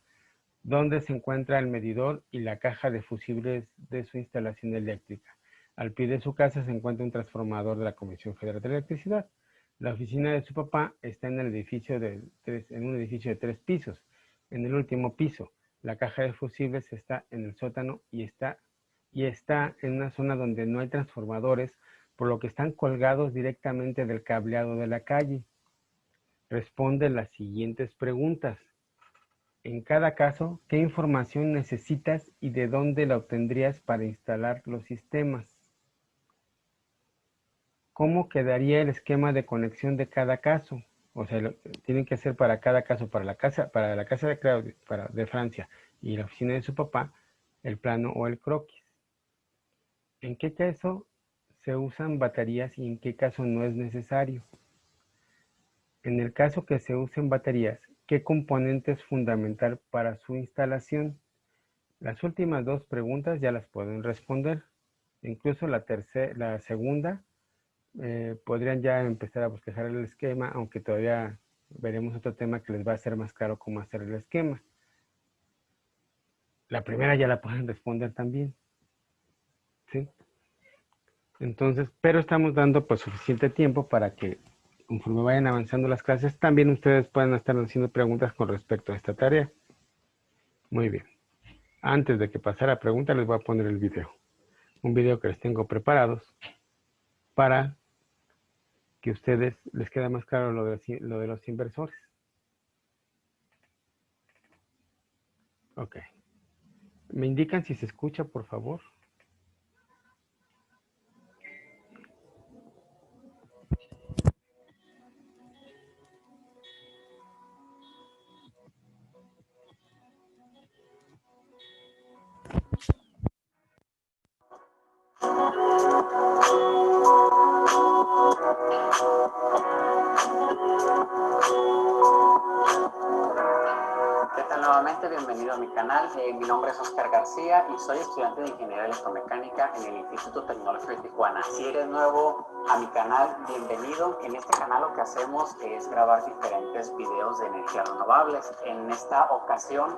donde se encuentra el medidor y la caja de fusibles de su instalación eléctrica. Al pie de su casa se encuentra un transformador de la Comisión Federal de Electricidad. La oficina de su papá está en un edificio de 3 pisos. En el último piso, la caja de fusibles está en el sótano y está en una zona donde no hay transformadores, por lo que están colgados directamente del cableado de la calle. Responde las siguientes preguntas. En cada caso, ¿qué información necesitas y de dónde la obtendrías para instalar los sistemas? ¿Cómo quedaría el esquema de conexión de cada caso? O sea, tienen que hacer para cada caso, para la casa de Claudia, de Francia y la oficina de su papá, el plano o el croquis. ¿En qué caso se usan baterías y en qué caso no es necesario? En el caso que se usen baterías, ¿qué componente es fundamental para su instalación? Las últimas 2 preguntas ya las pueden responder. Incluso la segunda, podrían ya empezar a bosquejar el esquema, aunque todavía veremos otro tema que les va a hacer más claro cómo hacer el esquema. La primera ya la pueden responder también. ¿Sí? Entonces, pero estamos dando pues suficiente tiempo para que conforme vayan avanzando las clases, también ustedes puedan estar haciendo preguntas con respecto a esta tarea. Muy bien. Antes de que pasara a preguntas, les voy a poner el video. Un video que les tengo preparados para que a ustedes les quede más claro lo de los inversores. Ok. ¿Me indican si se escucha, por favor? ¿Qué tal nuevamente? Bienvenido a mi canal. Mi nombre es Oscar García y soy estudiante de Ingeniería Electromecánica en el Instituto Tecnológico de Tijuana. Si eres nuevo a mi canal, bienvenido. En este canal lo que hacemos es grabar diferentes videos de energías renovables. En esta ocasión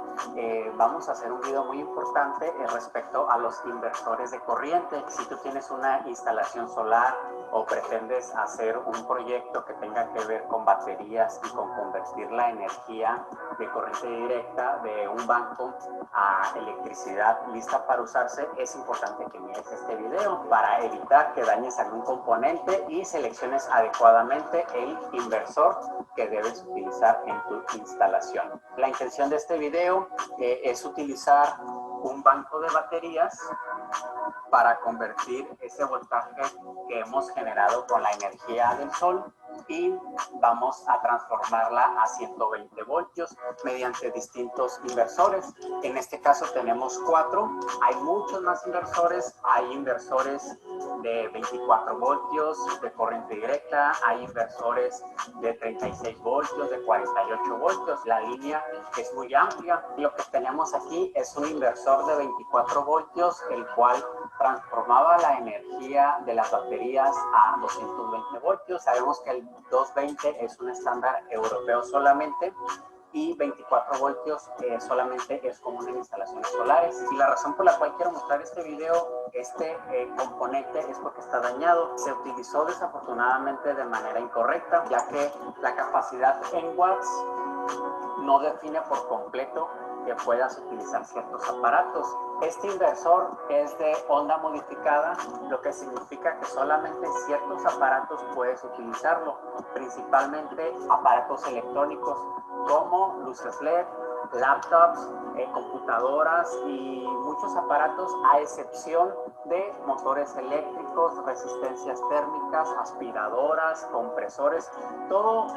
vamos a hacer un video muy importante respecto a los inversores de corriente. Si tú tienes una instalación solar o pretendes hacer un proyecto que tenga que ver con baterías y con convertir la energía de corriente directa de un banco a electricidad lista para usarse, es importante que mires este video para evitar que dañes algún componente y selecciones adecuadamente el inversor que debes utilizar en tu instalación. La intención de este video es utilizar un banco de baterías para convertir ese voltaje que hemos generado con la energía del sol y vamos a transformarla a 120 voltios mediante distintos inversores. En este caso tenemos 4, hay muchos más inversores, hay inversores de 24 voltios de corriente directa, hay inversores de 36 voltios, de 48 voltios, la línea es muy amplia. Lo que tenemos aquí es un inversor de 24 voltios, el cual transformaba la energía de las baterías a 220 voltios. Sabemos que el 220 es un estándar europeo solamente y 24 voltios solamente es común en instalaciones solares. Y la razón por la cual quiero mostrar este video, este componente, es porque está dañado. Se utilizó desafortunadamente de manera incorrecta, ya que la capacidad en watts no define por completo que puedas utilizar ciertos aparatos. Este inversor es de onda modificada, lo que significa que solamente ciertos aparatos puedes utilizarlo, principalmente aparatos electrónicos como luces LED, laptops, computadoras y muchos aparatos, a excepción de motores eléctricos, resistencias térmicas, aspiradoras, compresores, todos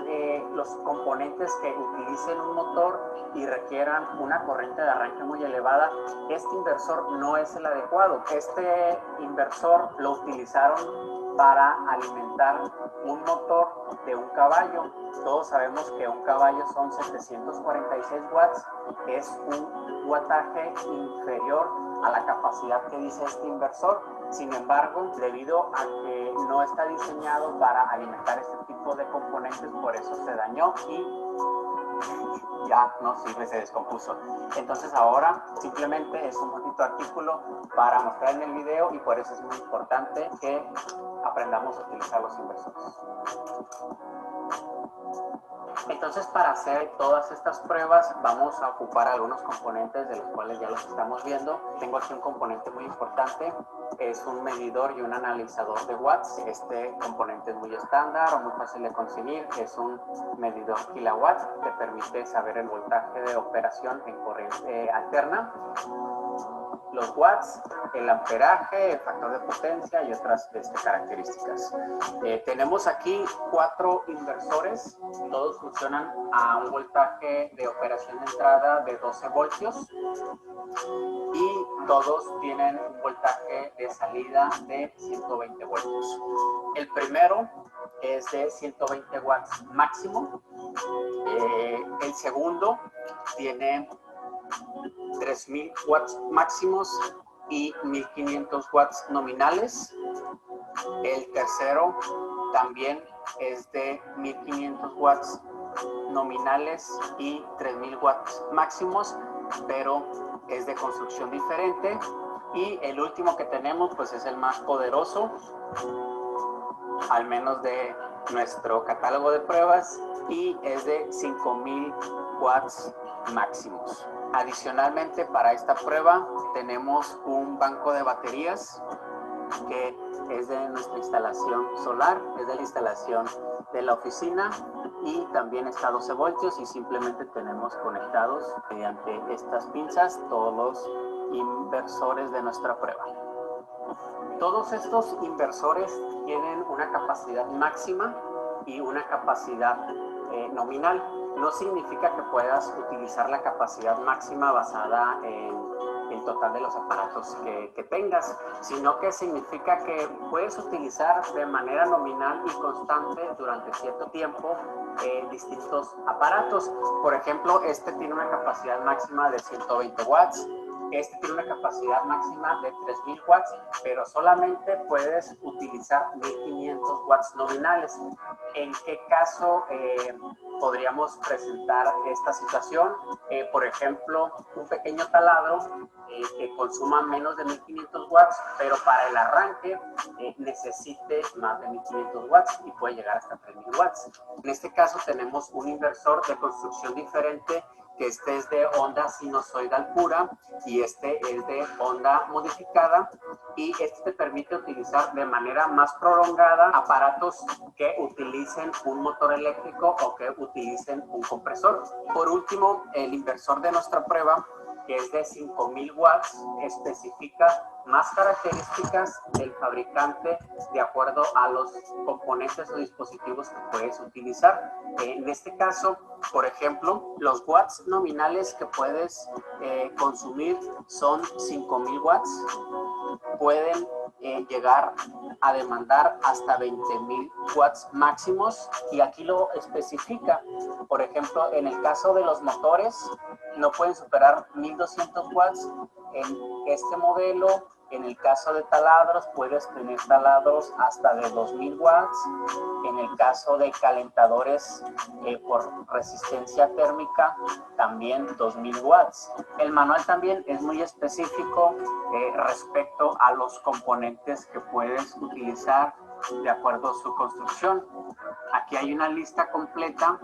los componentes que utilicen un motor y requieran una corriente de arranque muy elevada. Este inversor no es el adecuado. Este inversor lo utilizaron para alimentar un motor de un caballo. Todos sabemos que un caballo son 746 watts, es un wattaje inferior a la capacidad que dice este inversor. Sin embargo, debido a que no está diseñado para alimentar este tipo de componentes, por eso se dañó y ya no sirve, se descompuso. Entonces ahora simplemente es un bonito artículo para mostrar en el video y por eso es muy importante que aprendamos a utilizar los inversores. Entonces, para hacer todas estas pruebas vamos a ocupar algunos componentes de los cuales ya los estamos viendo. Tengo aquí un componente muy importante, es un medidor y un analizador de watts. Este componente es muy estándar o muy fácil de conseguir, es un medidor kilowatt que permite saber el voltaje de operación en corriente alterna, los watts, el amperaje, el factor de potencia y otras características. Tenemos aquí 4 inversores, todos funcionan a un voltaje de operación de entrada de 12 voltios y todos tienen un voltaje de salida de 120 voltios. El primero es de 120 watts máximo, el segundo tiene 3000 watts máximos y 1500 watts nominales. El tercero también es de 1500 watts nominales y 3000 watts máximos, pero es de construcción diferente. Y el último que tenemos pues es el más poderoso, al menos de nuestro catálogo de pruebas, y es de 5000 watts máximos. Adicionalmente, para esta prueba tenemos un banco de baterías que es de nuestra instalación solar, es de la instalación de la oficina y también está a 12 voltios y simplemente tenemos conectados mediante estas pinzas todos los inversores de nuestra prueba. Todos estos inversores tienen una capacidad máxima y una capacidad nominal. No significa que puedas utilizar la capacidad máxima basada en el total de los aparatos que tengas, sino que significa que puedes utilizar de manera nominal y constante durante cierto tiempo distintos aparatos. Por ejemplo, este tiene una capacidad máxima de 120 watts, este tiene una capacidad máxima de 3000 watts, pero solamente puedes utilizar 1500 watts nominales. ¿En qué caso podríamos presentar esta situación? Por ejemplo, un pequeño taladro que consuma menos de 1500 watts, pero para el arranque necesite más de 1500 watts y puede llegar hasta 3000 watts. En este caso tenemos un inversor de construcción diferente, que este es de onda sinusoidal pura y este es de onda modificada, y este te permite utilizar de manera más prolongada aparatos que utilicen un motor eléctrico o que utilicen un compresor. Por último, el inversor de nuestra prueba que es de 5000 watts, especifica más características del fabricante de acuerdo a los componentes o dispositivos que puedes utilizar. En este caso, por ejemplo, los watts nominales que puedes consumir son 5000 watts. Pueden llegar a demandar hasta 20,000 watts máximos, y aquí lo especifica. Por ejemplo, en el caso de los motores, no pueden superar 1200 watts en este modelo. En el caso de taladros, puedes tener taladros hasta de 2000 watts. En el caso de calentadores por resistencia térmica, también 2000 watts. El manual también es muy específico respecto a los componentes que puedes utilizar de acuerdo a su construcción. Aquí hay una lista completa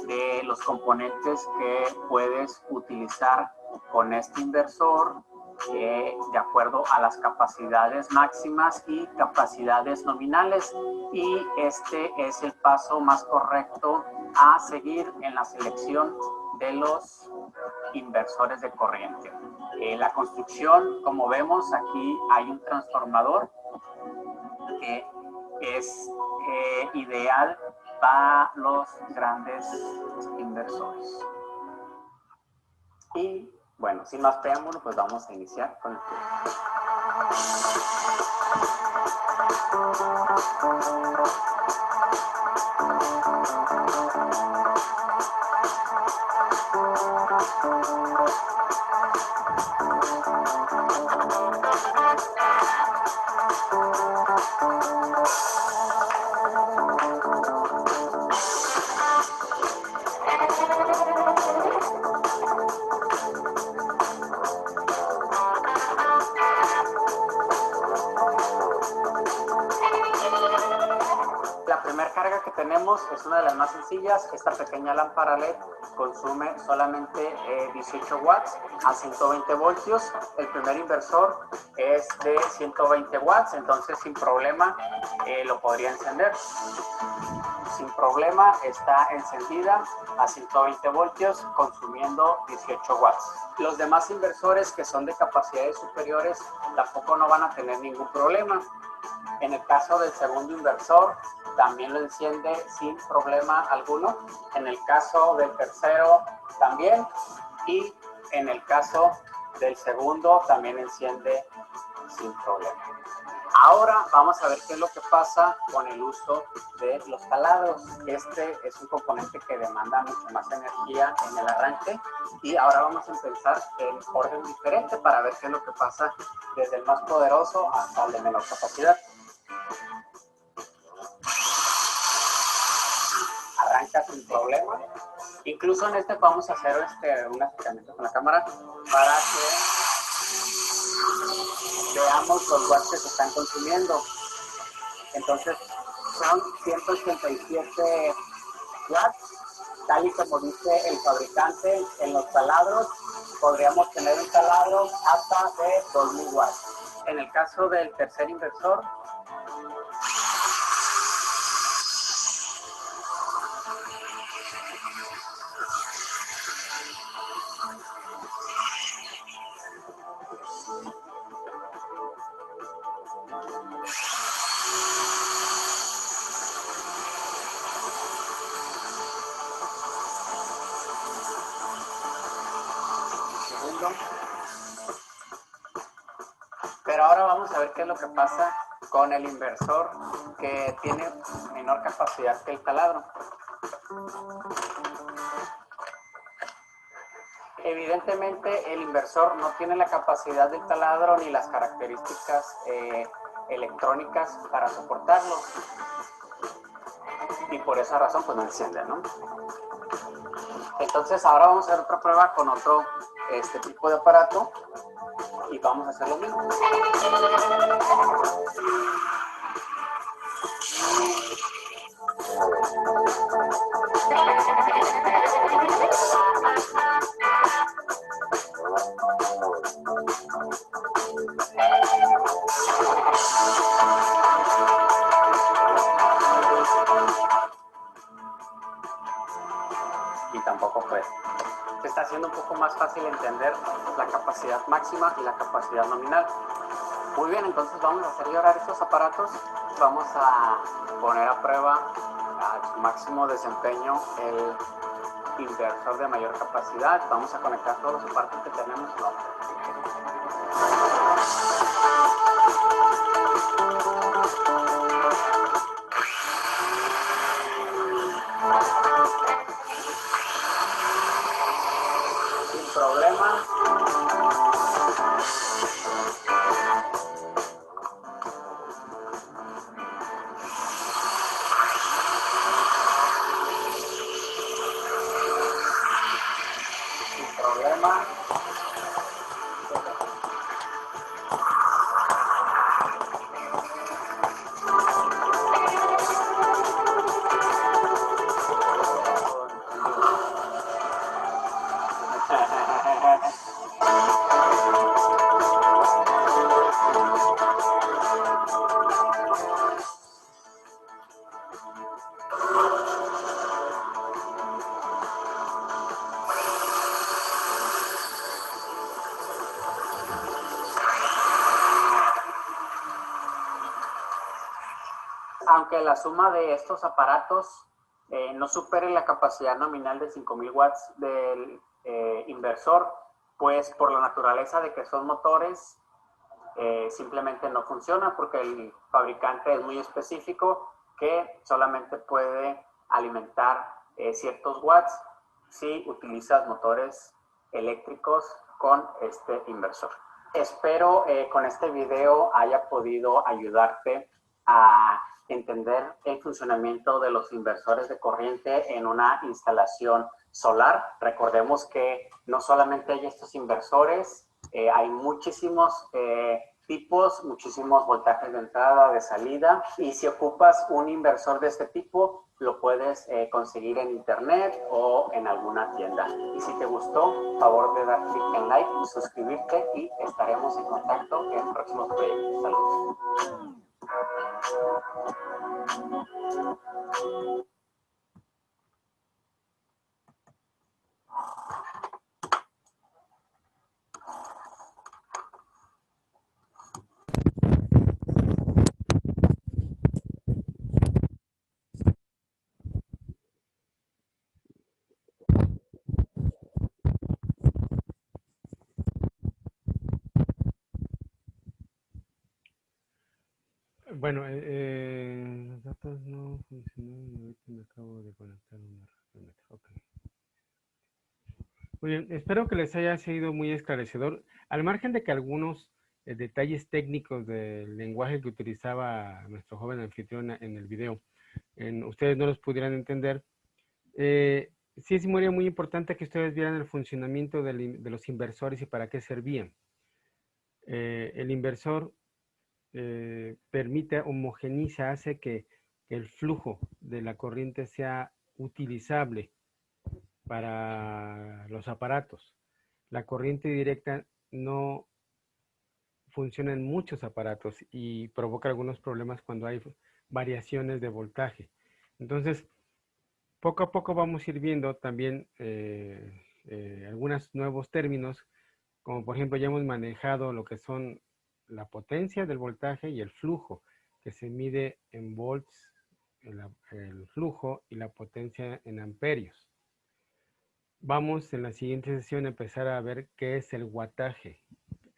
de los componentes que puedes utilizar con este inversor, de acuerdo a las capacidades máximas y capacidades nominales, y este es el paso más correcto a seguir en la selección de los inversores de corriente. La construcción, como vemos, aquí hay un transformador que es ideal para los grandes inversores. Y bueno, sin más preámbulo, pues vamos a iniciar con el La primera carga que tenemos es una de las más sencillas. Esta pequeña lámpara LED consume solamente 18 watts a 120 voltios. El primer inversor es de 120 watts, entonces sin problema lo podría encender. Sin problema está encendida a 120 voltios consumiendo 18 watts. Los demás inversores que son de capacidades superiores tampoco no van a tener ningún problema. En el caso del segundo inversor, también lo enciende sin problema alguno. En el caso del tercero, también. Y en el caso del segundo, también enciende sin problema. Ahora vamos a ver qué es lo que pasa con el uso de los taladros. Este es un componente que demanda mucho más energía en el arranque, y ahora vamos a empezar en orden diferente para ver qué es lo que pasa desde el más poderoso hasta el de menor capacidad. Arranca sin problema. Incluso en este vamos a hacer un acercamiento con la cámara para que veamos los watts que se están consumiendo. Entonces son 187 watts, tal y como dice el fabricante. En los taladros podríamos tener un taladro hasta de 2000 watts. En el caso del tercer inversor, pero ahora vamos a ver qué es lo que pasa con el inversor que tiene menor capacidad que el taladro. Evidentemente el inversor no tiene la capacidad del taladro ni las características electrónicas para soportarlo, y por esa razón pues no enciende, ¿no? Entonces ahora vamos a hacer otra prueba con otro tipo de aparato, y vamos a hacer lo mismo. Y tampoco puede. está haciendo un poco más fácil entender la capacidad máxima y la capacidad nominal. Muy bien, entonces vamos a hacer llorar estos aparatos. Vamos a poner a prueba a su máximo desempeño el inversor de mayor capacidad. Vamos a conectar todos los aparatos que tenemos. Sin problema. Aunque la suma de estos aparatos no supere la capacidad nominal de 5000 watts del inversor, pues por la naturaleza de que son motores, simplemente no funciona porque el fabricante es muy específico que solamente puede alimentar ciertos watts si utilizas motores eléctricos con este inversor. Espero con este video haya podido ayudarte a entender el funcionamiento de los inversores de corriente en una instalación solar. Recordemos que no solamente hay estos inversores, hay muchísimos tipos, muchísimos voltajes de entrada, de salida, y si ocupas un inversor de este tipo, lo puedes conseguir en internet o en alguna tienda. Y si te gustó, favor de dar clic en like, suscribirte y estaremos en contacto en próximos proyectos. Saludos. Bueno, los datos no funcionaron, ahorita me acabo de conectar una herramienta. Okay. Muy bien, espero que les haya sido muy esclarecedor. Al margen de que algunos detalles técnicos del lenguaje que utilizaba nuestro joven anfitrión en el video, ustedes no los pudieran entender, sí es muy importante que ustedes vieran el funcionamiento de los inversores y para qué servían. El inversor permite, homogeniza, hace que el flujo de la corriente sea utilizable para los aparatos. La corriente directa no funciona en muchos aparatos y provoca algunos problemas cuando hay variaciones de voltaje. Entonces, poco a poco vamos a ir viendo también algunos nuevos términos, como por ejemplo ya hemos manejado lo que son la potencia del voltaje y el flujo, que se mide en volts, el flujo, y la potencia en amperios. Vamos en la siguiente sesión a empezar a ver qué es el wattaje.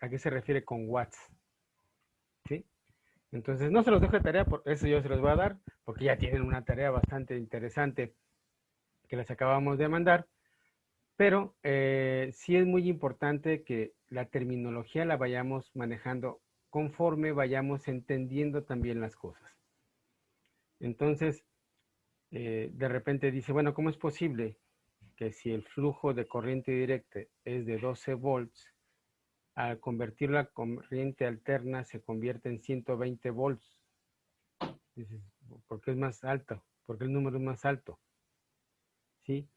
¿A qué se refiere con watts? ¿Sí? Entonces no se los dejo de tarea, por eso yo se los voy a dar, porque ya tienen una tarea bastante interesante que les acabamos de mandar. Pero sí es muy importante que la terminología la vayamos manejando conforme vayamos entendiendo también las cosas. Entonces, de repente dice, bueno, ¿cómo es posible que si el flujo de corriente directa es de 12 volts, al convertirlo a corriente alterna se convierte en 120 volts? Dices, ¿por qué es más alto? ¿Por qué el número es más alto? ¿Sí?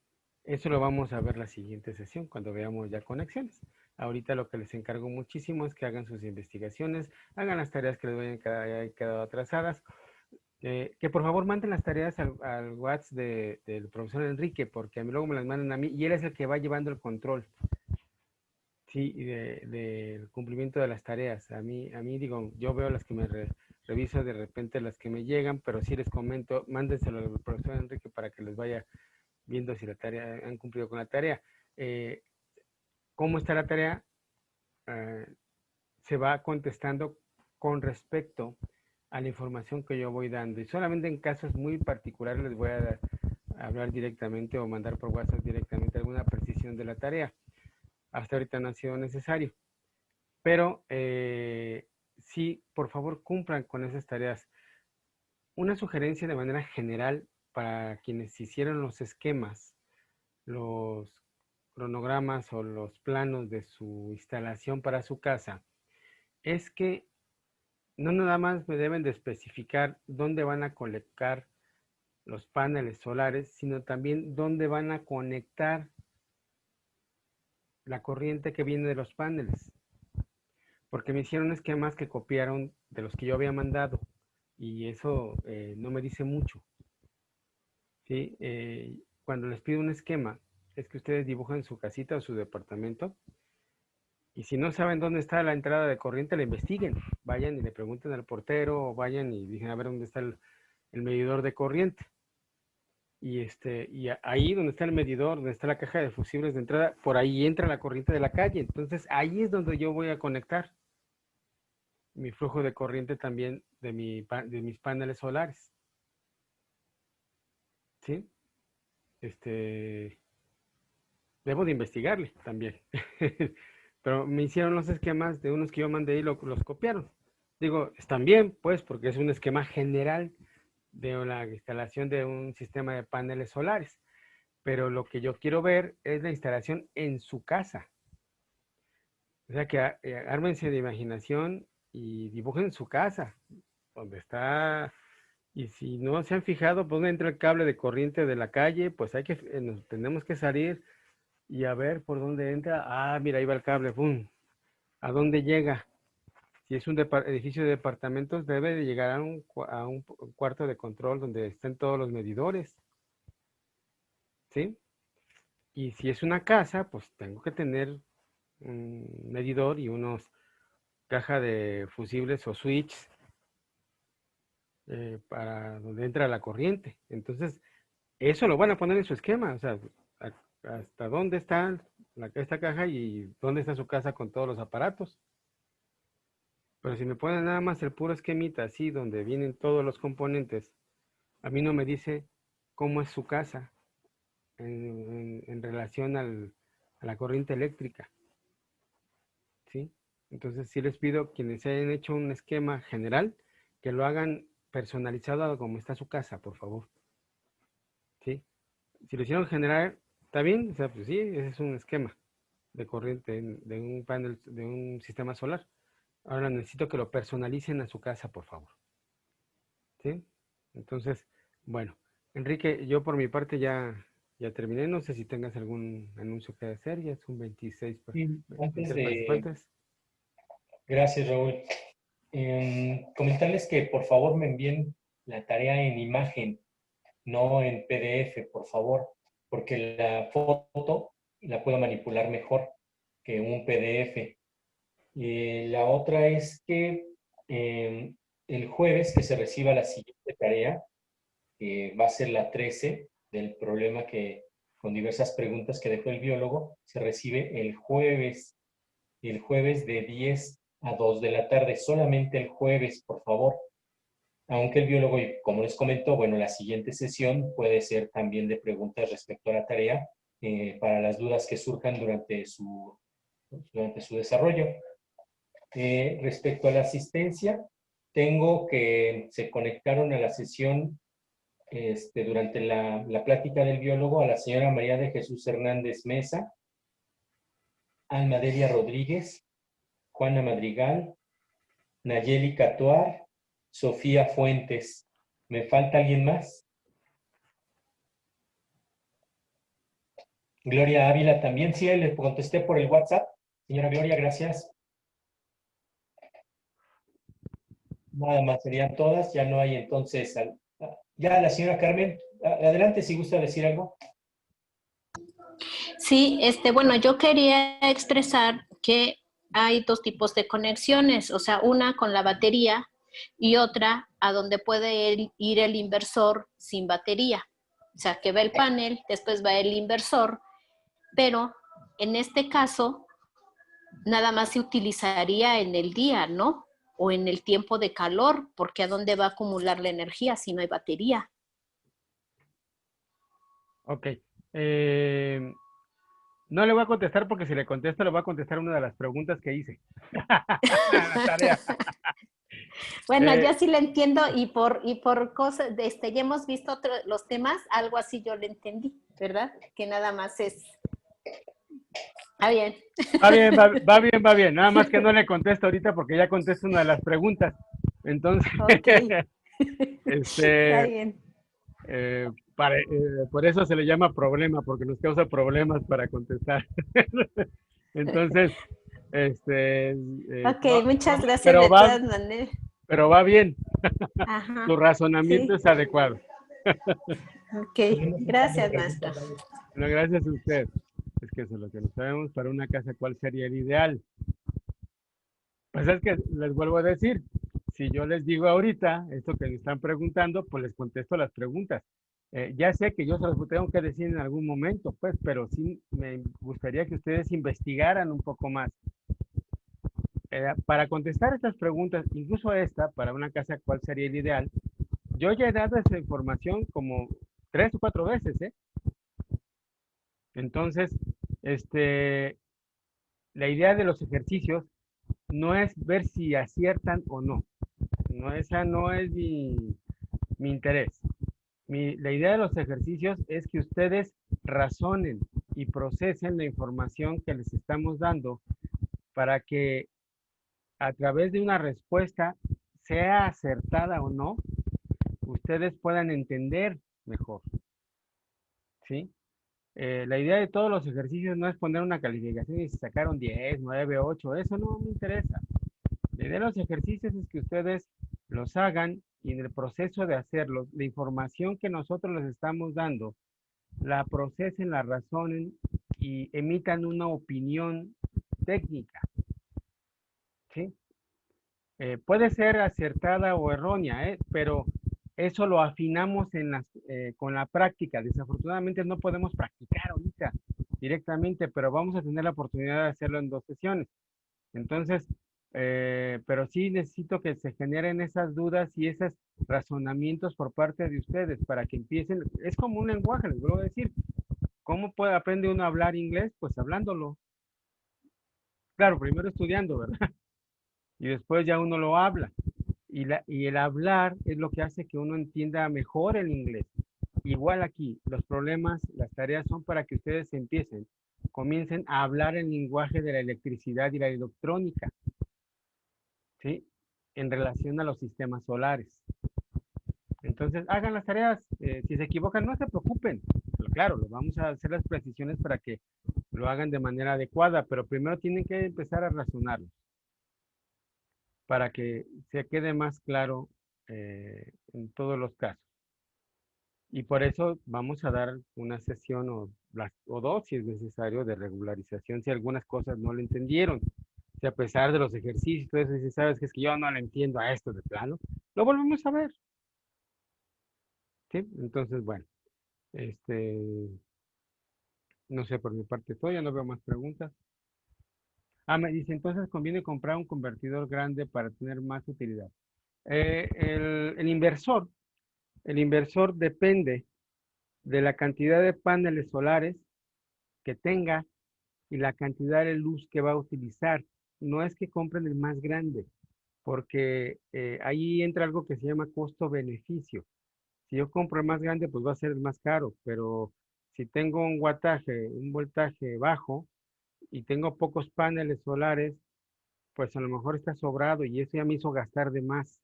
Eso lo vamos a ver la siguiente sesión, cuando veamos ya conexiones. Ahorita lo que les encargo muchísimo es que hagan sus investigaciones, hagan las tareas que les hayan quedado atrasadas. Que por favor manden las tareas al WhatsApp del profesor Enrique, porque a mí luego me las mandan a mí y él es el que va llevando el control, sí, del cumplimiento de las tareas. A mí digo, yo veo las que me reviso de repente, las que me llegan, pero sí les comento, mándenselo al profesor Enrique para que les vaya viendo si la tarea han cumplido con la tarea. ¿Cómo está la tarea? Se va contestando con respecto a la información que yo voy dando, y solamente en casos muy particulares les voy a hablar directamente o mandar por WhatsApp directamente alguna precisión de la tarea. Hasta ahorita no ha sido necesario, pero sí, por favor cumplan con esas tareas. Una sugerencia de manera general para quienes hicieron los esquemas, los cronogramas o los planos de su instalación para su casa, es que no nada más me deben de especificar dónde van a colocar los paneles solares, sino también dónde van a conectar la corriente que viene de los paneles. Porque me hicieron esquemas que copiaron de los que yo había mandado y eso no me dice mucho. ¿Sí? Cuando les pido un esquema, es que ustedes dibujan su casita o su departamento. Y si no saben dónde está la entrada de corriente, la investiguen. Vayan y le pregunten al portero, o vayan y digan a ver dónde está el medidor de corriente. Y ahí donde está el medidor, donde está la caja de fusibles de entrada, por ahí entra la corriente de la calle. Entonces ahí es donde yo voy a conectar mi flujo de corriente también de mis paneles solares. ¿Sí? Debo de investigarle también. Pero me hicieron los esquemas de unos que yo mandé y los copiaron. Digo, están bien, pues, porque es un esquema general de la instalación de un sistema de paneles solares. Pero lo que yo quiero ver es la instalación en su casa. O sea que ármense de imaginación y dibujen su casa, donde está. Y si no se han fijado, pues entra el cable de corriente de la calle, pues tenemos que salir y a ver por dónde entra. Ah, mira, ahí va el cable, ¡pum! ¿A dónde llega? Si es un edificio de departamentos, debe de llegar a un cuarto de control donde estén todos los medidores. ¿Sí? Y si es una casa, pues tengo que tener un medidor y unos caja de fusibles o switches para donde entra la corriente. Entonces, eso lo van a poner en su esquema. O sea, hasta dónde está esta caja y dónde está su casa con todos los aparatos. Pero si me ponen nada más el puro esquemita así, donde vienen todos los componentes, a mí no me dice cómo es su casa en relación a la corriente eléctrica. ¿Sí? Entonces sí les pido quienes hayan hecho un esquema general, que lo hagan personalizado a como está su casa, por favor. ¿Sí? Si lo hicieron general, está bien, o sea, pues sí, ese es un esquema de corriente de un panel, de un sistema solar. Ahora necesito que lo personalicen a su casa, por favor. ¿Sí? Entonces, bueno, Enrique, yo por mi parte ya terminé. No sé si tengas algún anuncio que hacer. Ya son 26 participantes. Gracias, Raúl. Comentarles que por favor me envíen la tarea en imagen, no en PDF, por favor, porque la foto la puedo manipular mejor que un PDF. La otra es que el jueves que se reciba la siguiente tarea, que va a ser la 13 del problema con diversas preguntas que dejó el biólogo, se recibe el jueves de 10 a 2 de la tarde, solamente el jueves, por favor. Aunque el biólogo, como les comentó, bueno, la siguiente sesión puede ser también de preguntas respecto a la tarea para las dudas que surjan durante su desarrollo. Respecto a la asistencia, tengo que se conectaron a la sesión durante la plática del biólogo a la señora María de Jesús Hernández Mesa, Alma Delia Rodríguez, Juana Madrigal, Nayeli Catuar, Sofía Fuentes. ¿Me falta alguien más? Gloria Ávila también. Sí, le contesté por el WhatsApp. Señora Gloria, gracias. Nada más serían todas, ya no hay entonces. Ya la señora Carmen, adelante si gusta decir algo. Sí, bueno, yo quería expresar que hay dos tipos de conexiones, o sea, una con la batería y otra a donde puede ir el inversor sin batería. O sea, que va el panel, después va el inversor, pero en este caso nada más se utilizaría en el día, ¿no? O en el tiempo de calor, porque ¿a dónde va a acumular la energía si no hay batería? Ok. No le voy a contestar porque si le contesto le voy a contestar una de las preguntas que hice. La tarea. Bueno, yo sí le entiendo y por cosas, ya hemos visto los temas, algo así yo le entendí, ¿verdad? Que nada más es... Está bien. Va bien, va bien, va bien. Nada más que no le contesto ahorita porque ya contesto una de las preguntas. Entonces, Okay. Está bien. Por eso se le llama problema, porque nos causa problemas para contestar. Entonces, Ok, no, muchas gracias pero de todas maneras. pero va bien. Ajá. Tu razonamiento Sí. es adecuado. Ok, gracias, maestro. Bueno, gracias a usted. Es que eso es lo que no sabemos para una casa, ¿cuál sería el ideal? Pues es que les vuelvo a decir, si yo les digo ahorita esto que me están preguntando, pues les contesto las preguntas. Ya sé que yo se los tengo que decir en algún momento, pues, pero sí me gustaría que ustedes investigaran un poco más. Para contestar estas preguntas, incluso esta, para una casa, ¿cuál sería el ideal? Yo ya he dado esa información como 3 o 4 veces, ¿eh? Entonces, la idea de los ejercicios no es ver si aciertan o no. No, esa no es mi interés. La idea de los ejercicios es que ustedes razonen y procesen la información que les estamos dando para que a través de una respuesta, sea acertada o no, ustedes puedan entender mejor. ¿Sí? La idea de todos los ejercicios no es poner una calificación y si sacaron 10, 9, 8, eso no me interesa. La idea de los ejercicios es que ustedes los hagan y en el proceso de hacerlos, la información que nosotros les estamos dando, la procesen, la razonen y emitan una opinión técnica. ¿Sí? Puede ser acertada o errónea, pero eso lo afinamos con la práctica. Desafortunadamente no podemos practicar ahorita directamente, pero vamos a tener la oportunidad de hacerlo en 2 sesiones. Entonces, pero sí necesito que se generen esas dudas y esos razonamientos por parte de ustedes para que empiecen. Es como un lenguaje, les vuelvo a decir. ¿Cómo aprende uno a hablar inglés? Pues hablándolo. Claro, primero estudiando, ¿verdad? Y después ya uno lo habla. Y el hablar es lo que hace que uno entienda mejor el inglés. Igual aquí, los problemas, las tareas son para que ustedes comiencen a hablar el lenguaje de la electricidad y la electrónica, ¿sí? En relación a los sistemas solares. Entonces, hagan las tareas. Si se equivocan, no se preocupen. Pero claro, les vamos a hacer las precisiones para que lo hagan de manera adecuada, pero primero tienen que empezar a razonarlo para que se quede más claro en todos los casos. Y por eso vamos a dar una sesión o 2, si es necesario, de regularización, si algunas cosas no le entendieron. Si a pesar de los ejercicios, todo eso, si sabes que es que yo no le entiendo a esto de plano, lo volvemos a ver. ¿Sí? Entonces, bueno, no sé, por mi parte todo, ya no veo más preguntas. Me dice, entonces conviene comprar un convertidor grande para tener más utilidad. El inversor depende de la cantidad de paneles solares que tenga y la cantidad de luz que va a utilizar. No es que compren el más grande, porque ahí entra algo que se llama costo-beneficio. Si yo compro el más grande, pues va a ser el más caro, pero si tengo un voltaje bajo y tengo pocos paneles solares, pues a lo mejor está sobrado y eso ya me hizo gastar de más.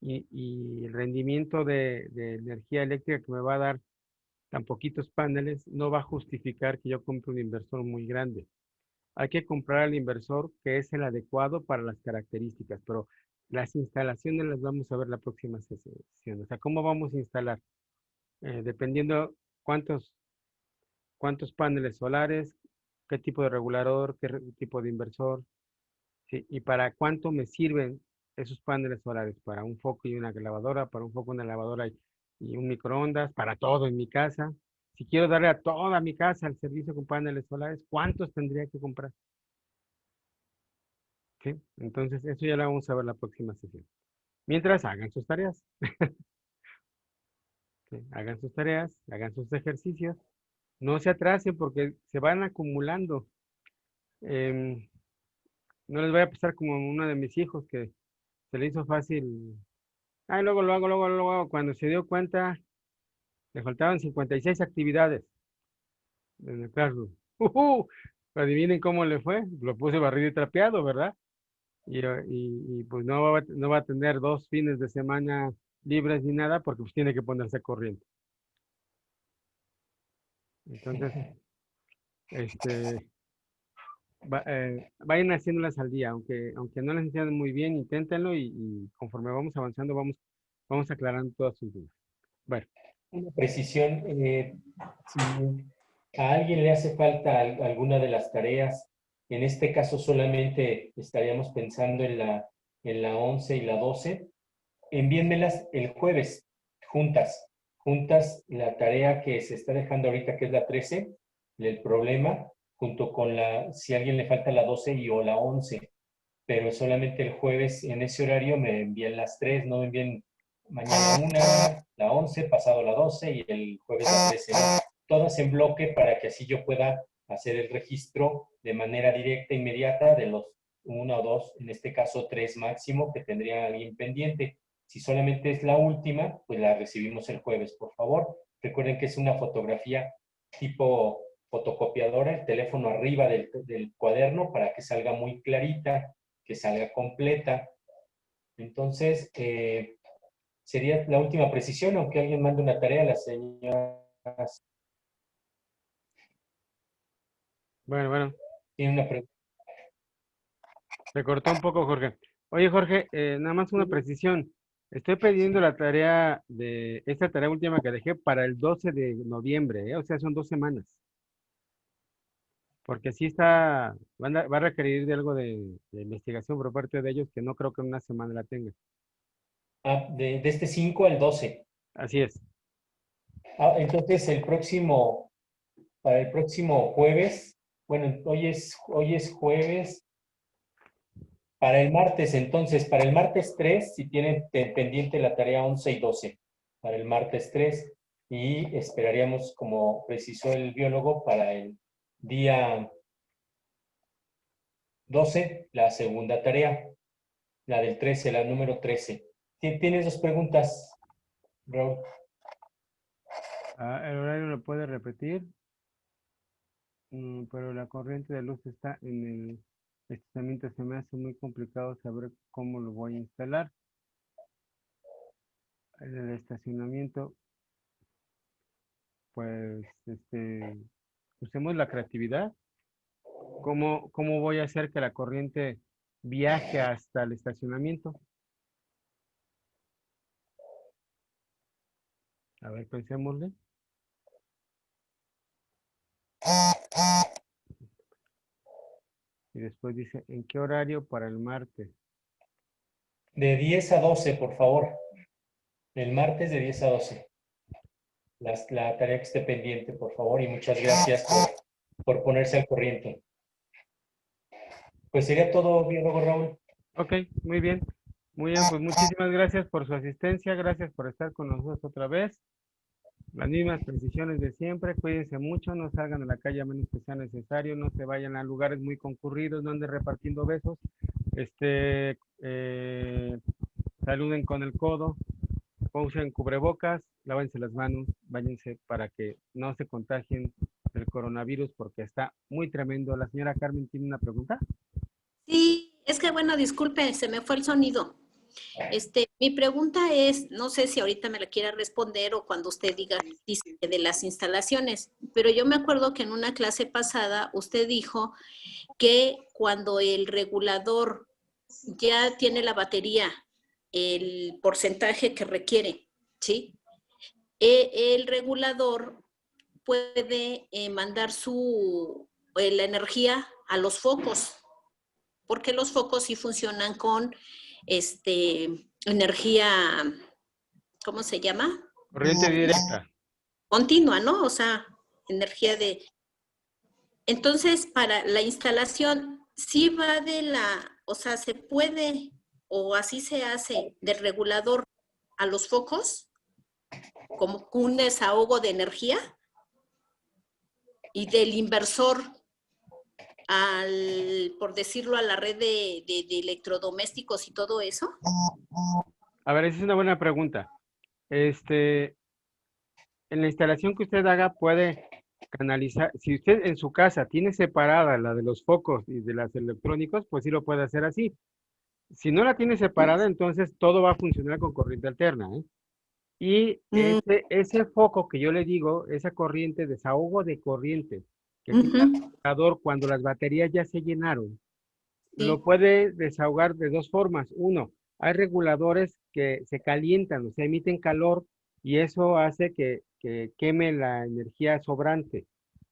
Y el rendimiento de energía eléctrica que me va a dar tan poquitos paneles no va a justificar que yo compre un inversor muy grande. Hay que comprar al inversor que es el adecuado para las características, pero Las instalaciones las vamos a ver la próxima sesión. O sea, ¿cómo vamos a instalar? Dependiendo cuántos paneles solares, qué tipo de regulador, qué tipo de inversor, ¿sí? Y para cuánto me sirven esos paneles solares, para un foco y una lavadora, para un foco, una lavadora y un microondas, para todo en mi casa. Si quiero darle a toda mi casa el servicio con paneles solares, ¿cuántos tendría que comprar? ¿Sí? Entonces, eso ya lo vamos a ver la próxima sesión. Mientras, hagan sus tareas. ¿Sí? Hagan sus tareas, hagan sus ejercicios. No se atrasen porque se van acumulando. No les vaya a pasar como a uno de mis hijos que se le hizo fácil. Ah, luego lo hago, luego lo hago. Cuando se dio cuenta, le faltaban 56 actividades en el Classroom. Adivinen cómo le fue. Lo puse barrido y trapeado, ¿verdad? Y pues no va a tener 2 fines de semana libres ni nada porque pues tiene que ponerse corriente. Entonces, vayan haciéndolas al día, aunque no las entiendan muy bien, inténtenlo y conforme vamos avanzando, vamos aclarando todas sus dudas. Bueno. Una precisión, si a alguien le hace falta alguna de las tareas, en este caso solamente estaríamos pensando en la 11 y la 12, envíenmelas el jueves, juntas la tarea que se está dejando ahorita, que es la 13, el problema, junto con si a alguien le falta la 12 o la 11, pero solamente el jueves en ese horario me envían las 3, no me envíen mañana una, la 11, pasado la 12 y el jueves la 13, ¿no? Todas en bloque para que así yo pueda hacer el registro de manera directa, inmediata, de los 1 o 2, en este caso 3 máximo, que tendría alguien pendiente. Si solamente es la última, pues la recibimos el jueves, por favor. Recuerden que es una fotografía tipo fotocopiadora, el teléfono arriba del cuaderno para que salga muy clarita, que salga completa. Entonces, sería la última precisión, aunque alguien mande una tarea a las señoras. Bueno. Tiene una pregunta. Se cortó un poco, Jorge. Oye, Jorge, nada más una precisión. Estoy pidiendo la tarea esta tarea última que dejé para el 12 de noviembre, o sea, son 2 semanas. Porque sí va a requerir de algo de investigación por parte de ellos que no creo que en una semana la tengan. De este 5 al 12. Así es. Entonces, para el próximo jueves, bueno, hoy es jueves, para el martes, entonces, para el martes 3, si tienen pendiente la tarea 11 y 12, para el martes 3, y esperaríamos, como precisó el biólogo, para el día 12, la segunda tarea, la del 13, la número 13. ¿Tienes 2 preguntas, Raúl? ¿El horario lo puede repetir? Pero la corriente de luz está en el estacionamiento. Se me hace muy complicado saber cómo lo voy a instalar. En el estacionamiento, pues, usemos la creatividad. ¿Cómo voy a hacer que la corriente viaje hasta el estacionamiento? A ver, pensémosle. Y después dice, ¿en qué horario para el martes? De 10 a 12, por favor. El martes de 10 a 12. La tarea que esté pendiente, por favor, y muchas gracias por ponerse al corriente. Pues sería todo, biólogo Raúl. Ok, muy bien. Muy bien, pues muchísimas gracias por su asistencia, gracias por estar con nosotros otra vez. Las mismas precisiones de siempre, cuídense mucho, no salgan a la calle a menos que sea necesario, no se vayan a lugares muy concurridos, no anden repartiendo besos, saluden con el codo, usen cubrebocas, lávense las manos, váyanse para que no se contagien del coronavirus porque está muy tremendo. La señora Carmen tiene una pregunta. Sí, es que bueno, disculpe, se me fue el sonido. Mi pregunta es, no sé si ahorita me la quiera responder o cuando usted dice de las instalaciones, pero yo me acuerdo que en una clase pasada usted dijo que cuando el regulador ya tiene la batería el porcentaje que requiere, ¿sí? El regulador puede mandar la energía a los focos, porque los focos sí funcionan con energía, ¿cómo se llama? Corriente directa. Continua, ¿no? O sea, energía de... Entonces, para la instalación, sí va o sea, se puede, o así se hace, del regulador a los focos, como un desahogo de energía, y del inversor por decirlo, a la red de electrodomésticos y todo eso. A ver, esa es una buena pregunta. En la instalación que usted haga puede canalizar, si usted en su casa tiene separada la de los focos y de los electrónicos, pues sí lo puede hacer así. Si no la tiene separada, entonces todo va a funcionar con corriente alterna, ¿eh? Y ese foco que yo le digo, esa corriente, desahogo de corriente, que tiene el generador cuando las baterías ya se llenaron, lo puede desahogar de dos formas. Uno, hay reguladores que se calientan, o sea, emiten calor y eso hace que queme la energía sobrante.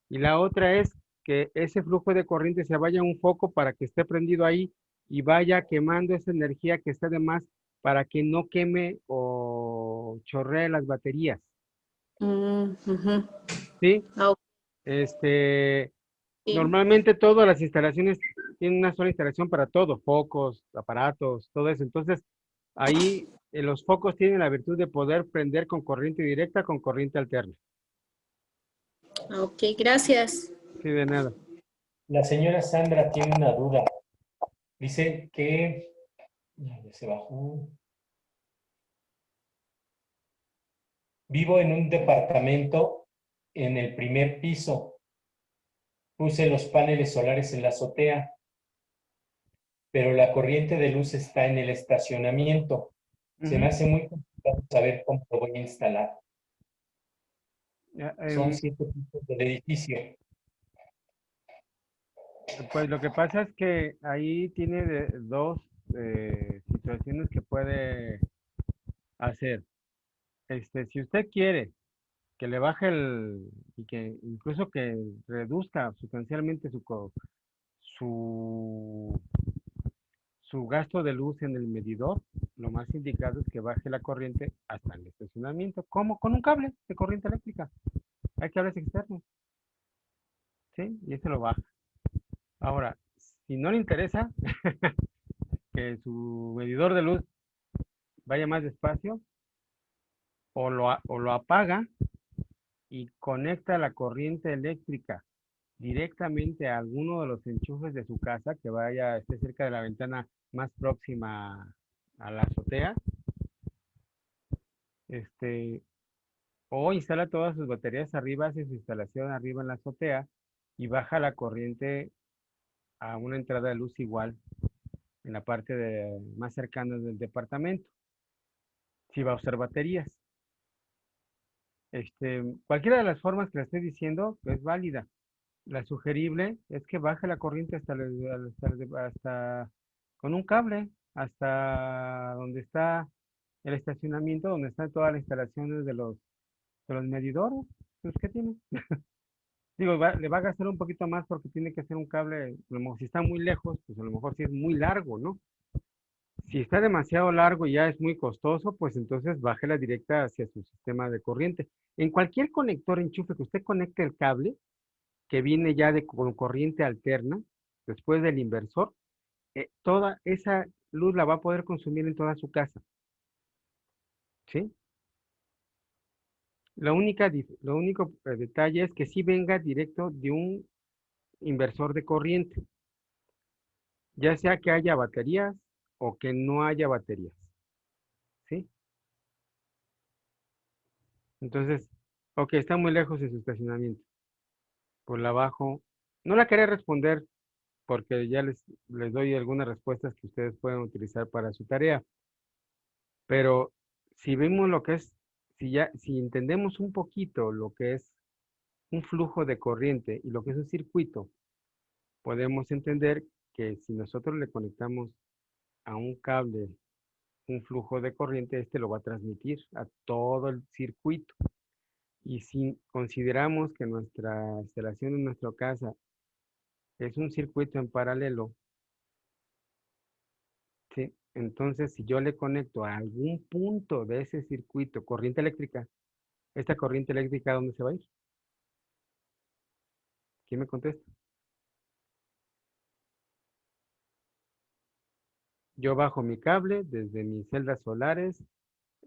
Y la otra es que ese flujo de corriente se vaya a un foco para que esté prendido ahí y vaya quemando esa energía que está de más para que no queme o chorree las baterías. ¿Sí? Normalmente todas las instalaciones tienen una sola instalación para todo, focos, aparatos, todo eso. Entonces, ahí los focos tienen la virtud de poder prender con corriente directa, con corriente alterna. Ok, gracias. Sí, de nada. La señora Sandra tiene una duda. Dice que... Ya se bajó. Vivo en un departamento en el primer piso. Puse los paneles solares en la azotea, pero la corriente de luz está en el estacionamiento. Se me hace muy complicado saber cómo lo voy a instalar. Son 7 pisos del edificio. Pues lo que pasa es que ahí tiene dos situaciones que puede hacer. Si usted quiere que le baje y que incluso que reduzca sustancialmente su gasto de luz en el medidor, lo más indicado es que baje la corriente hasta el estacionamiento. ¿Cómo? Con un cable de corriente eléctrica. Hay cables externos. ¿Sí? Y ese lo baja. Ahora, si no le interesa que su medidor de luz vaya más despacio, o lo apaga y conecta la corriente eléctrica directamente a alguno de los enchufes de su casa que esté cerca de la ventana más próxima a la azotea, o instala todas sus baterías arriba, hace su instalación arriba en la azotea y baja la corriente a una entrada de luz igual en la parte más cercana del departamento, si va a usar baterías. Cualquiera de las formas que le estoy diciendo es válida. La sugerible es que baje la corriente hasta con un cable, hasta donde está el estacionamiento, donde están todas las instalaciones de los medidores. Pues, ¿qué tiene? Digo, le va a gastar un poquito más porque tiene que ser un cable, a lo mejor si está muy lejos, pues a lo mejor si es muy largo, ¿no? Si está demasiado largo y ya es muy costoso, pues entonces bájela directa hacia su sistema de corriente. En cualquier conector enchufe que usted conecte el cable, que viene ya con corriente alterna, después del inversor, toda esa luz la va a poder consumir en toda su casa. ¿Sí? Lo único detalle es que sí venga directo de un inversor de corriente, ya sea que haya baterías o que no haya baterías. ¿Sí? Entonces, ok, está muy lejos de su estacionamiento. Por la bajo. No la quería responder porque ya les doy algunas respuestas que ustedes pueden utilizar para su tarea. Pero si vemos lo que es, si entendemos un poquito lo que es un flujo de corriente y lo que es un circuito, podemos entender que si nosotros le conectamos a un cable un flujo de corriente, este lo va a transmitir a todo el circuito. Y si consideramos que nuestra instalación en nuestra casa es un circuito en paralelo, ¿sí? Entonces, si yo le conecto a algún punto de ese circuito corriente eléctrica, ¿esta corriente eléctrica a dónde se va a ir? ¿Quién me contesta? Yo bajo mi cable desde mis celdas solares,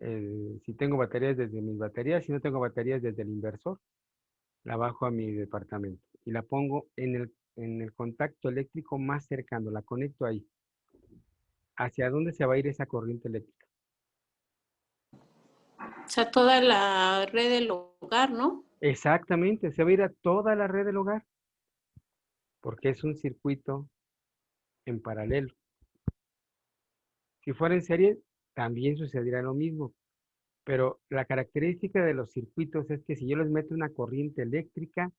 si tengo baterías desde mis baterías, si no tengo baterías desde el inversor, la bajo a mi departamento y la pongo en el contacto eléctrico más cercano, la conecto ahí. ¿Hacia dónde se va a ir esa corriente eléctrica? O sea, toda la red del hogar, ¿no? Exactamente, se va a ir a toda la red del hogar, porque es un circuito en paralelo. Si fuera en serie, también sucederá lo mismo, pero la característica de los circuitos es que si yo les meto una corriente eléctrica,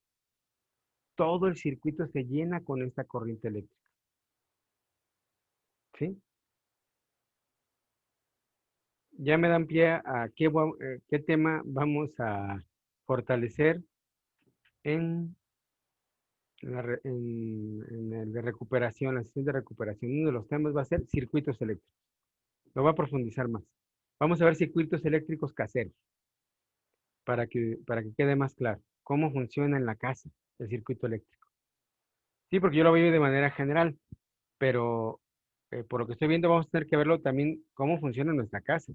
todo el circuito se llena con esta corriente eléctrica. ¿Sí? Ya me dan pie a qué tema vamos a fortalecer en el de recuperación, la sesión de recuperación. Uno de los temas va a ser circuitos eléctricos. Lo voy a profundizar más. Vamos a ver circuitos eléctricos caseros para que quede más claro cómo funciona en la casa el circuito eléctrico. Sí, porque yo lo veo de manera general, pero por lo que estoy viendo vamos a tener que verlo también cómo funciona en nuestra casa.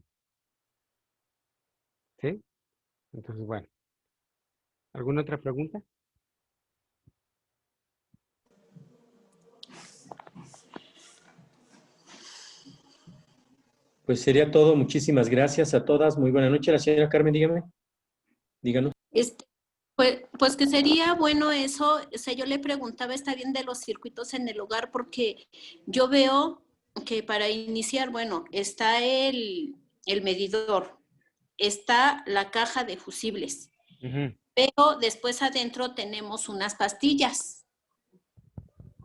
¿Sí? Entonces, bueno. ¿Alguna otra pregunta? Pues sería todo. Muchísimas gracias a todas. Muy buena noche. La señora Carmen, dígame. Díganos. Pues que sería bueno eso. O sea, yo le preguntaba, está bien de los circuitos en el hogar, porque yo veo que para iniciar, bueno, está el medidor, está la caja de fusibles, pero después adentro tenemos unas pastillas.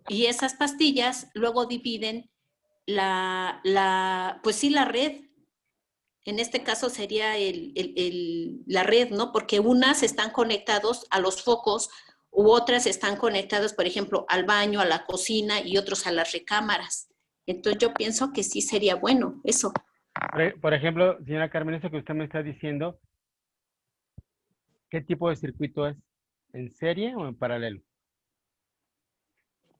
Y esas pastillas luego dividen pues sí, la red. En este caso sería la red, ¿no? Porque unas están conectados a los focos u otras están conectadas, por ejemplo, al baño, a la cocina y otros a las recámaras. Entonces yo pienso que sí sería bueno eso. Por ejemplo, señora Carmen, eso que usted me está diciendo, ¿qué tipo de circuito es? ¿En serie o en paralelo?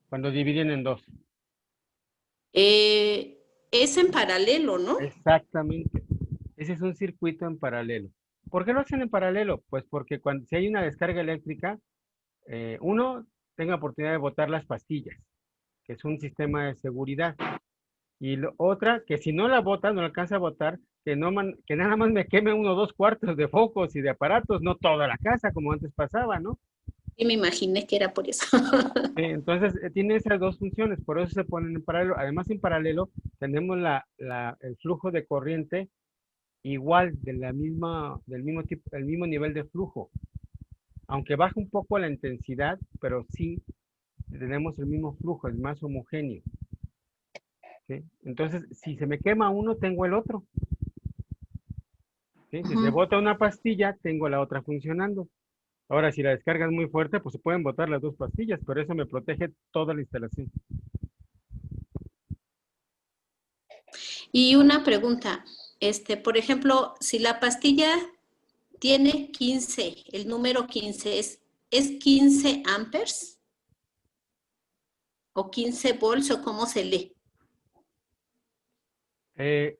Cuando dividen en dos. Es en paralelo, ¿no? Exactamente. Ese es un circuito en paralelo. ¿Por qué lo hacen en paralelo? Pues porque si hay una descarga eléctrica, uno tenga oportunidad de botar las pastillas, que es un sistema de seguridad. Y otra, que si no la bota, no alcanza a botar, que nada más me queme 1 o 2 cuartos de focos y de aparatos, no toda la casa como antes pasaba, ¿no? Y me imaginé que era por eso. Entonces, tiene esas dos funciones, por eso se ponen en paralelo. Además, en paralelo tenemos el flujo de corriente igual, del mismo tipo, el mismo nivel de flujo. Aunque baja un poco la intensidad, pero sí tenemos el mismo flujo, es más homogéneo. ¿Sí? Entonces, si se me quema uno, tengo el otro. ¿Sí? Si se bota una pastilla, tengo la otra funcionando. Ahora, si la descarga es muy fuerte, pues se pueden botar las 2 pastillas, pero eso me protege toda la instalación. Y una pregunta, por ejemplo, si la pastilla tiene 15, el número 15, ¿es 15 amperes? ¿O 15 volts o cómo se lee? Es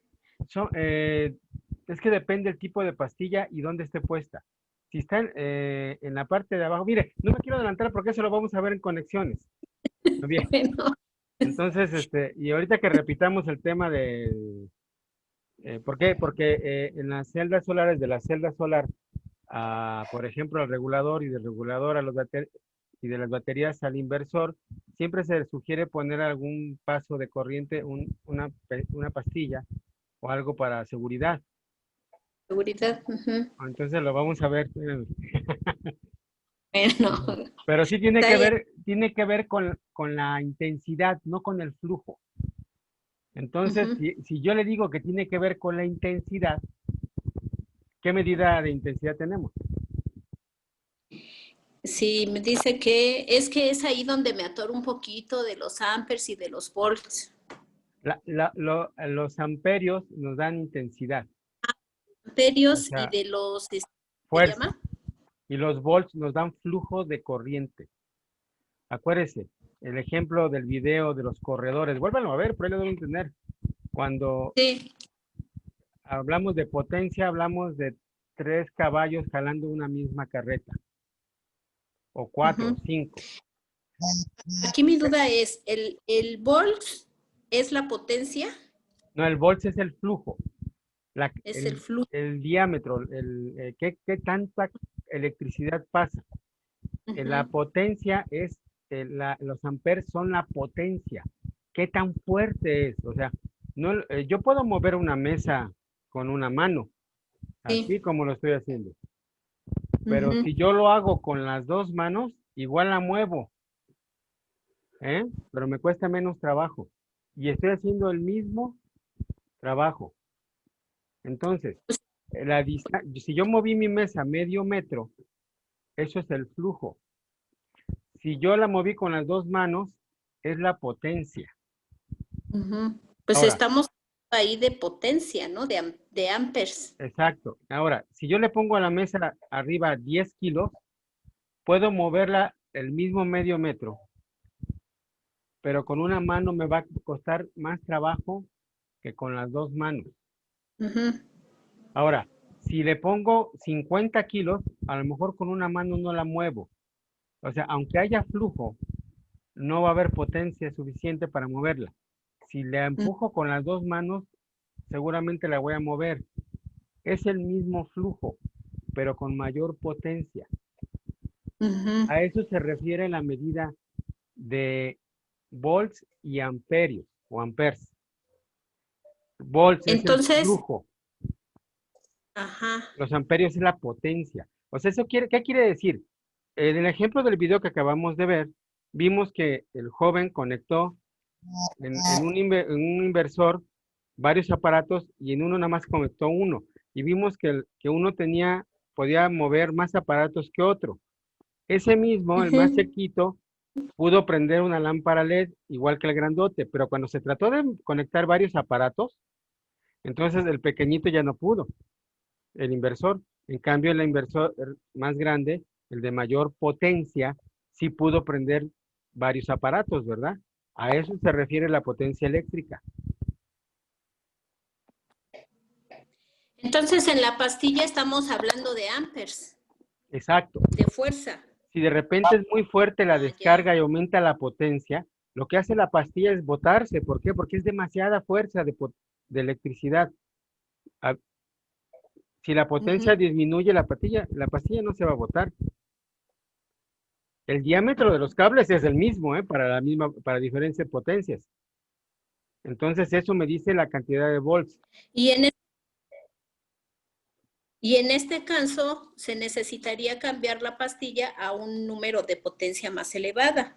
que depende el tipo de pastilla y dónde esté puesta. Si está en la parte de abajo, mire, no me quiero adelantar porque eso lo vamos a ver en conexiones. Bien. Bueno. Entonces, y ahorita que repitamos el tema de, ¿por qué? Porque en las celdas solares, de la celda solar, por ejemplo, al regulador y del regulador y de las baterías al inversor, siempre se sugiere poner algún paso de corriente, una pastilla o algo para seguridad. Seguridad. Entonces lo vamos a ver. Bueno. Pero sí tiene que ver con la intensidad, no con el flujo. Entonces, si yo le digo que tiene que ver con la intensidad, ¿qué medida de intensidad tenemos? Sí, me dice que es ahí donde me atoro un poquito de los amperes y de los volts. Los amperios nos dan intensidad. Amperios, O sea, y de los, ¿se fuerza. llama? Y los volts nos dan flujo de corriente. Acuérdese, el ejemplo del video de los corredores. Vuélvanlo a ver, por ahí lo deben entender. Cuando hablamos de potencia, hablamos de 3 caballos jalando una misma carreta. O 4, o 5. Aquí mi duda es, ¿el volts es la potencia? No, el volts es el flujo. El flujo. El diámetro, ¿qué tanta electricidad pasa? La potencia es, los amperes son la potencia. ¿Qué tan fuerte es? O sea, no, yo puedo mover una mesa con una mano, así como lo estoy haciendo. Pero si yo lo hago con las 2 manos, igual la muevo. Pero me cuesta menos trabajo. Y estoy haciendo el mismo trabajo. Entonces, si yo moví mi mesa medio metro, eso es el flujo. Si yo la moví con las 2 manos, es la potencia. Pues ahora, estamos ahí de potencia, ¿no? De amperes. Exacto. Ahora, si yo le pongo a la mesa arriba 10 kilos, puedo moverla el mismo medio metro, pero con una mano me va a costar más trabajo que con las 2 manos. Ahora, si le pongo 50 kilos, a lo mejor con una mano no la muevo. O sea, aunque haya flujo, no va a haber potencia suficiente para moverla. Si la empujo con las 2 manos, seguramente la voy a mover. Es el mismo flujo, pero con mayor potencia. A eso se refiere la medida de volts y amperios o amperes. Volts es el flujo. Los amperios es la potencia. O sea, ¿qué quiere decir? En el ejemplo del video que acabamos de ver, vimos que el joven conectó en un inversor varios aparatos y en uno nada más conectó uno. Y vimos que uno podía mover más aparatos que otro. Ese mismo, el más chiquito, pudo prender una lámpara LED igual que el grandote, pero cuando se trató de conectar varios aparatos, entonces el pequeñito ya no pudo, el inversor. En cambio, el inversor más grande, el de mayor potencia, sí pudo prender varios aparatos, ¿verdad? A eso se refiere la potencia eléctrica. Entonces, en la pastilla estamos hablando de amperes. Exacto. De fuerza. Si de repente es muy fuerte la descarga y aumenta la potencia, lo que hace la pastilla es botarse. ¿Por qué? Porque es demasiada fuerza de electricidad. Si la potencia disminuye, la pastilla no se va a botar. El diámetro de los cables es el mismo, para diferentes potencias. Entonces, eso me dice la cantidad de volts. Y en este caso, se necesitaría cambiar la pastilla a un número de potencia más elevada.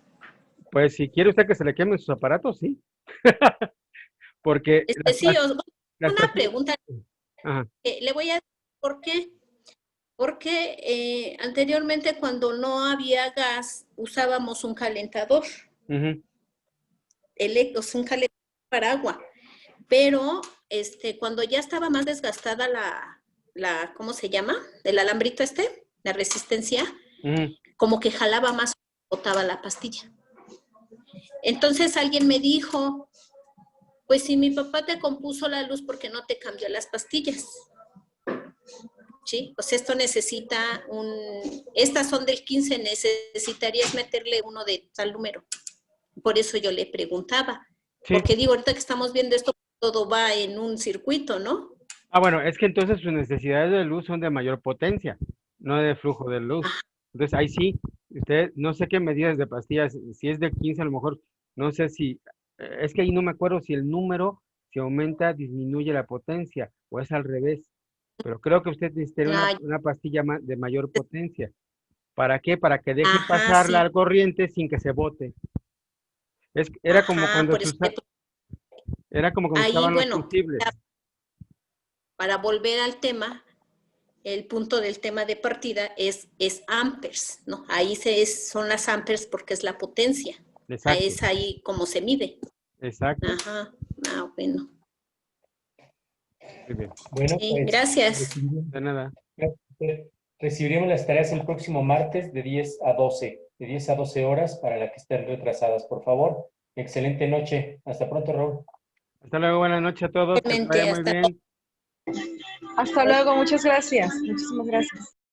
Pues, si quiere usted que se le quemen sus aparatos, sí. Porque... una pregunta. Ajá. Le voy a decir por qué. Porque anteriormente, cuando no había gas, usábamos un calentador. Un calentador para agua. Pero cuando ya estaba más desgastada ¿cómo se llama? El alambrito la resistencia, como que jalaba más, botaba la pastilla. Entonces alguien me dijo, pues si mi papá te compuso la luz, ¿por qué no te cambió las pastillas? ¿Sí? Pues esto necesita estas son del 15, necesitarías meterle uno de tal número. Por eso yo le preguntaba. Sí. Porque digo, ahorita que estamos viendo esto, todo va en un circuito, ¿no? Bueno, es que entonces sus necesidades de luz son de mayor potencia, no de flujo de luz. Entonces, ahí sí, usted, no sé qué medidas de pastillas, si es de 15 a lo mejor, no sé si, es que ahí no me acuerdo si el número, si aumenta, disminuye la potencia, o es al revés. Pero creo que usted necesitaría una pastilla de mayor potencia. ¿Para qué? Para que deje pasar la corriente sin que se bote. Era como cuando Era como cuando Ahí, estaban los bueno, fusibles. para volver al tema, el punto del tema de partida es amperes, ¿no? Ahí son las amperes porque es la potencia. Exacto. Es ahí como se mide. Exacto. Ajá. Ah, bueno. Muy bien. Bueno, Sí, pues, gracias. De nada. Recibiremos las tareas el próximo martes de 10 a 12, de 10 a 12 horas para las que estén retrasadas, por favor. Excelente noche. Hasta pronto, Raúl. Hasta luego, buenas noches a todos. Que les vaya muy bien. Hasta luego, muchas gracias. Muchísimas gracias.